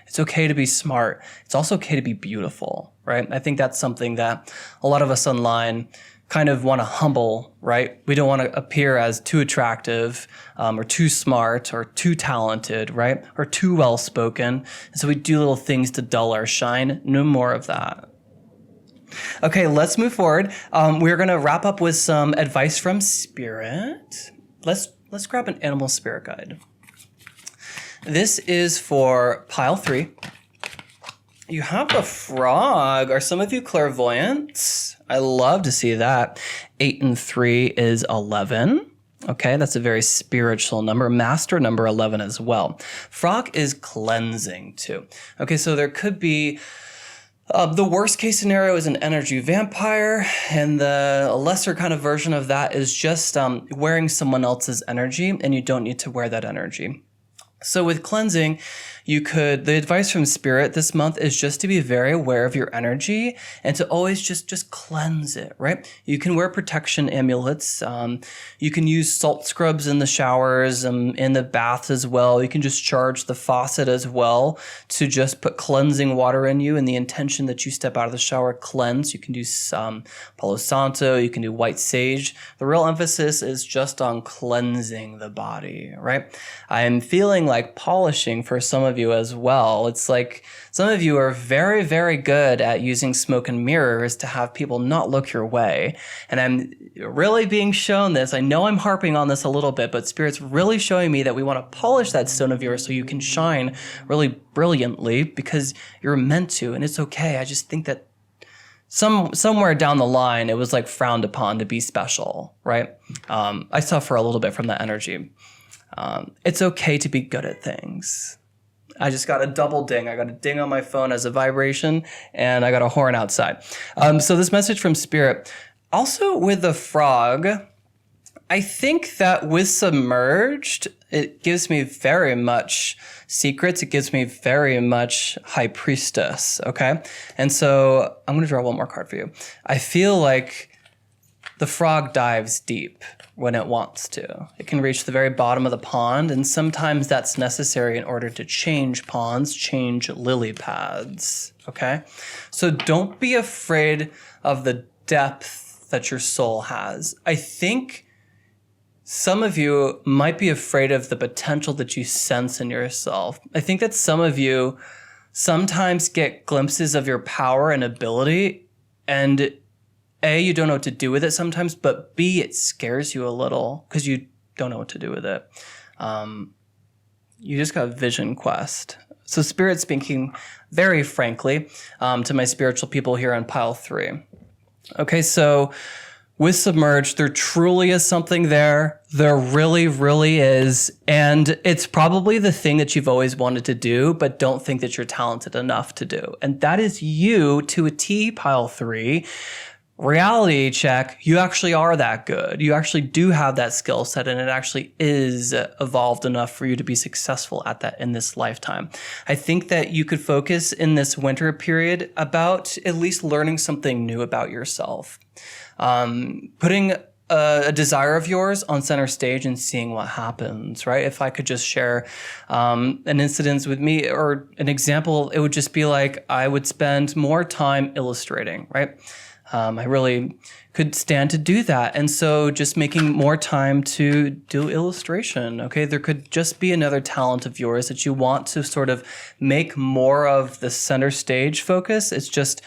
It's okay to be smart. It's also okay to be beautiful, right? I think that's something that a lot of us online kind of want to humble, right? We don't want to appear as too attractive or too smart or too talented, right? Or too well-spoken. And so we do little things to dull our shine. No more of that. Okay, let's move forward. We're going to wrap up with some advice from Spirit. Let's grab an animal spirit guide. This is for pile 3. You have a frog. Are some of you clairvoyant? I love to see that. 8 and 3 is 11. Okay, that's a very spiritual number. Master number 11 as well. Frog is cleansing too. Okay, so there could be the worst case scenario is an energy vampire, and the lesser kind of version of that is just wearing someone else's energy, and you don't need to wear that energy. So with cleansing, the advice from Spirit this month is just to be very aware of your energy and to always just cleanse it, right? You can wear protection amulets. You can use salt scrubs in the showers, in the baths as well. You can just charge the faucet as well to just put cleansing water in you, and the intention that you step out of the shower cleanse. You can do some Palo Santo. You can do white sage. The real emphasis is just on cleansing the body, right? I am feeling like polishing for some of you as well. It's like some of you are very, very good at using smoke and mirrors to have people not look your way. And I'm really being shown this. I know I'm harping on this a little bit, but Spirit's really showing me that we want to polish that stone of yours so you can shine really brilliantly because you're meant to, and it's okay. I just think that somewhere down the line, it was like frowned upon to be special, right? I suffer a little bit from that energy. It's okay to be good at things. I just got a double ding. I got a ding on my phone as a vibration, and I got a horn outside. So this message from Spirit. Also with the frog, I think that with Submerged, it gives me very much secrets. It gives me very much High Priestess, okay? And so I'm going to draw one more card for you. I feel like the frog dives deep when it wants to. It can reach the very bottom of the pond, and sometimes that's necessary in order to change ponds, change lily pads, okay? So don't be afraid of the depth that your soul has. I think some of you might be afraid of the potential that you sense in yourself. I think that some of you sometimes get glimpses of your power and ability, and A, you don't know what to do with it sometimes, but B, it scares you a little because you don't know what to do with it. You just got a vision quest. So Spirit's speaking very frankly to my spiritual people here on pile 3. Okay, so with Submerged, there truly is something there. There really, really is. And it's probably the thing that you've always wanted to do, but don't think that you're talented enough to do. And that is you to a T, pile 3. Reality check, you actually are that good. You actually do have that skill set, and it actually is evolved enough for you to be successful at that in this lifetime. I think that you could focus in this winter period about at least learning something new about yourself. Putting a desire of yours on center stage and seeing what happens, right? If I could just share an incident with me or an example, it would just be like I would spend more time illustrating, right? I really could stand to do that. And so just making more time to do illustration, okay? There could just be another talent of yours that you want to sort of make more of the center stage focus. It's just,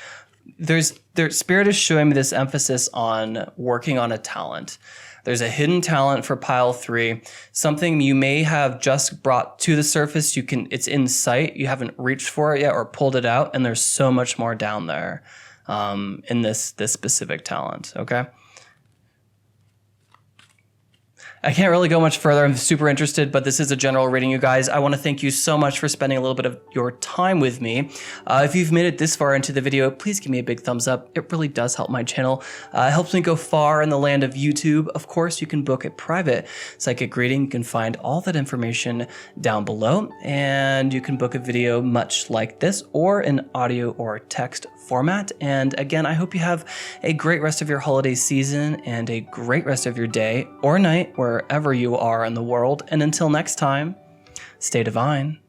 Spirit is showing me this emphasis on working on a talent. There's a hidden talent for pile 3, something you may have just brought to the surface. It's in sight. You haven't reached for it yet or pulled it out, and there's so much more down there. In this specific talent, okay? I can't really go much further. I'm super interested, but this is a general reading, you guys. I want to thank you so much for spending a little bit of your time with me. If you've made it this far into the video, please give me a big thumbs up. It really does help my channel. It helps me go far in the land of YouTube. Of course, you can book a private psychic reading. You can find all that information down below, and you can book a video much like this or in audio or text format. And again, I hope you have a great rest of your holiday season and a great rest of your day or night, wherever you are in the world. And until next time, stay divine.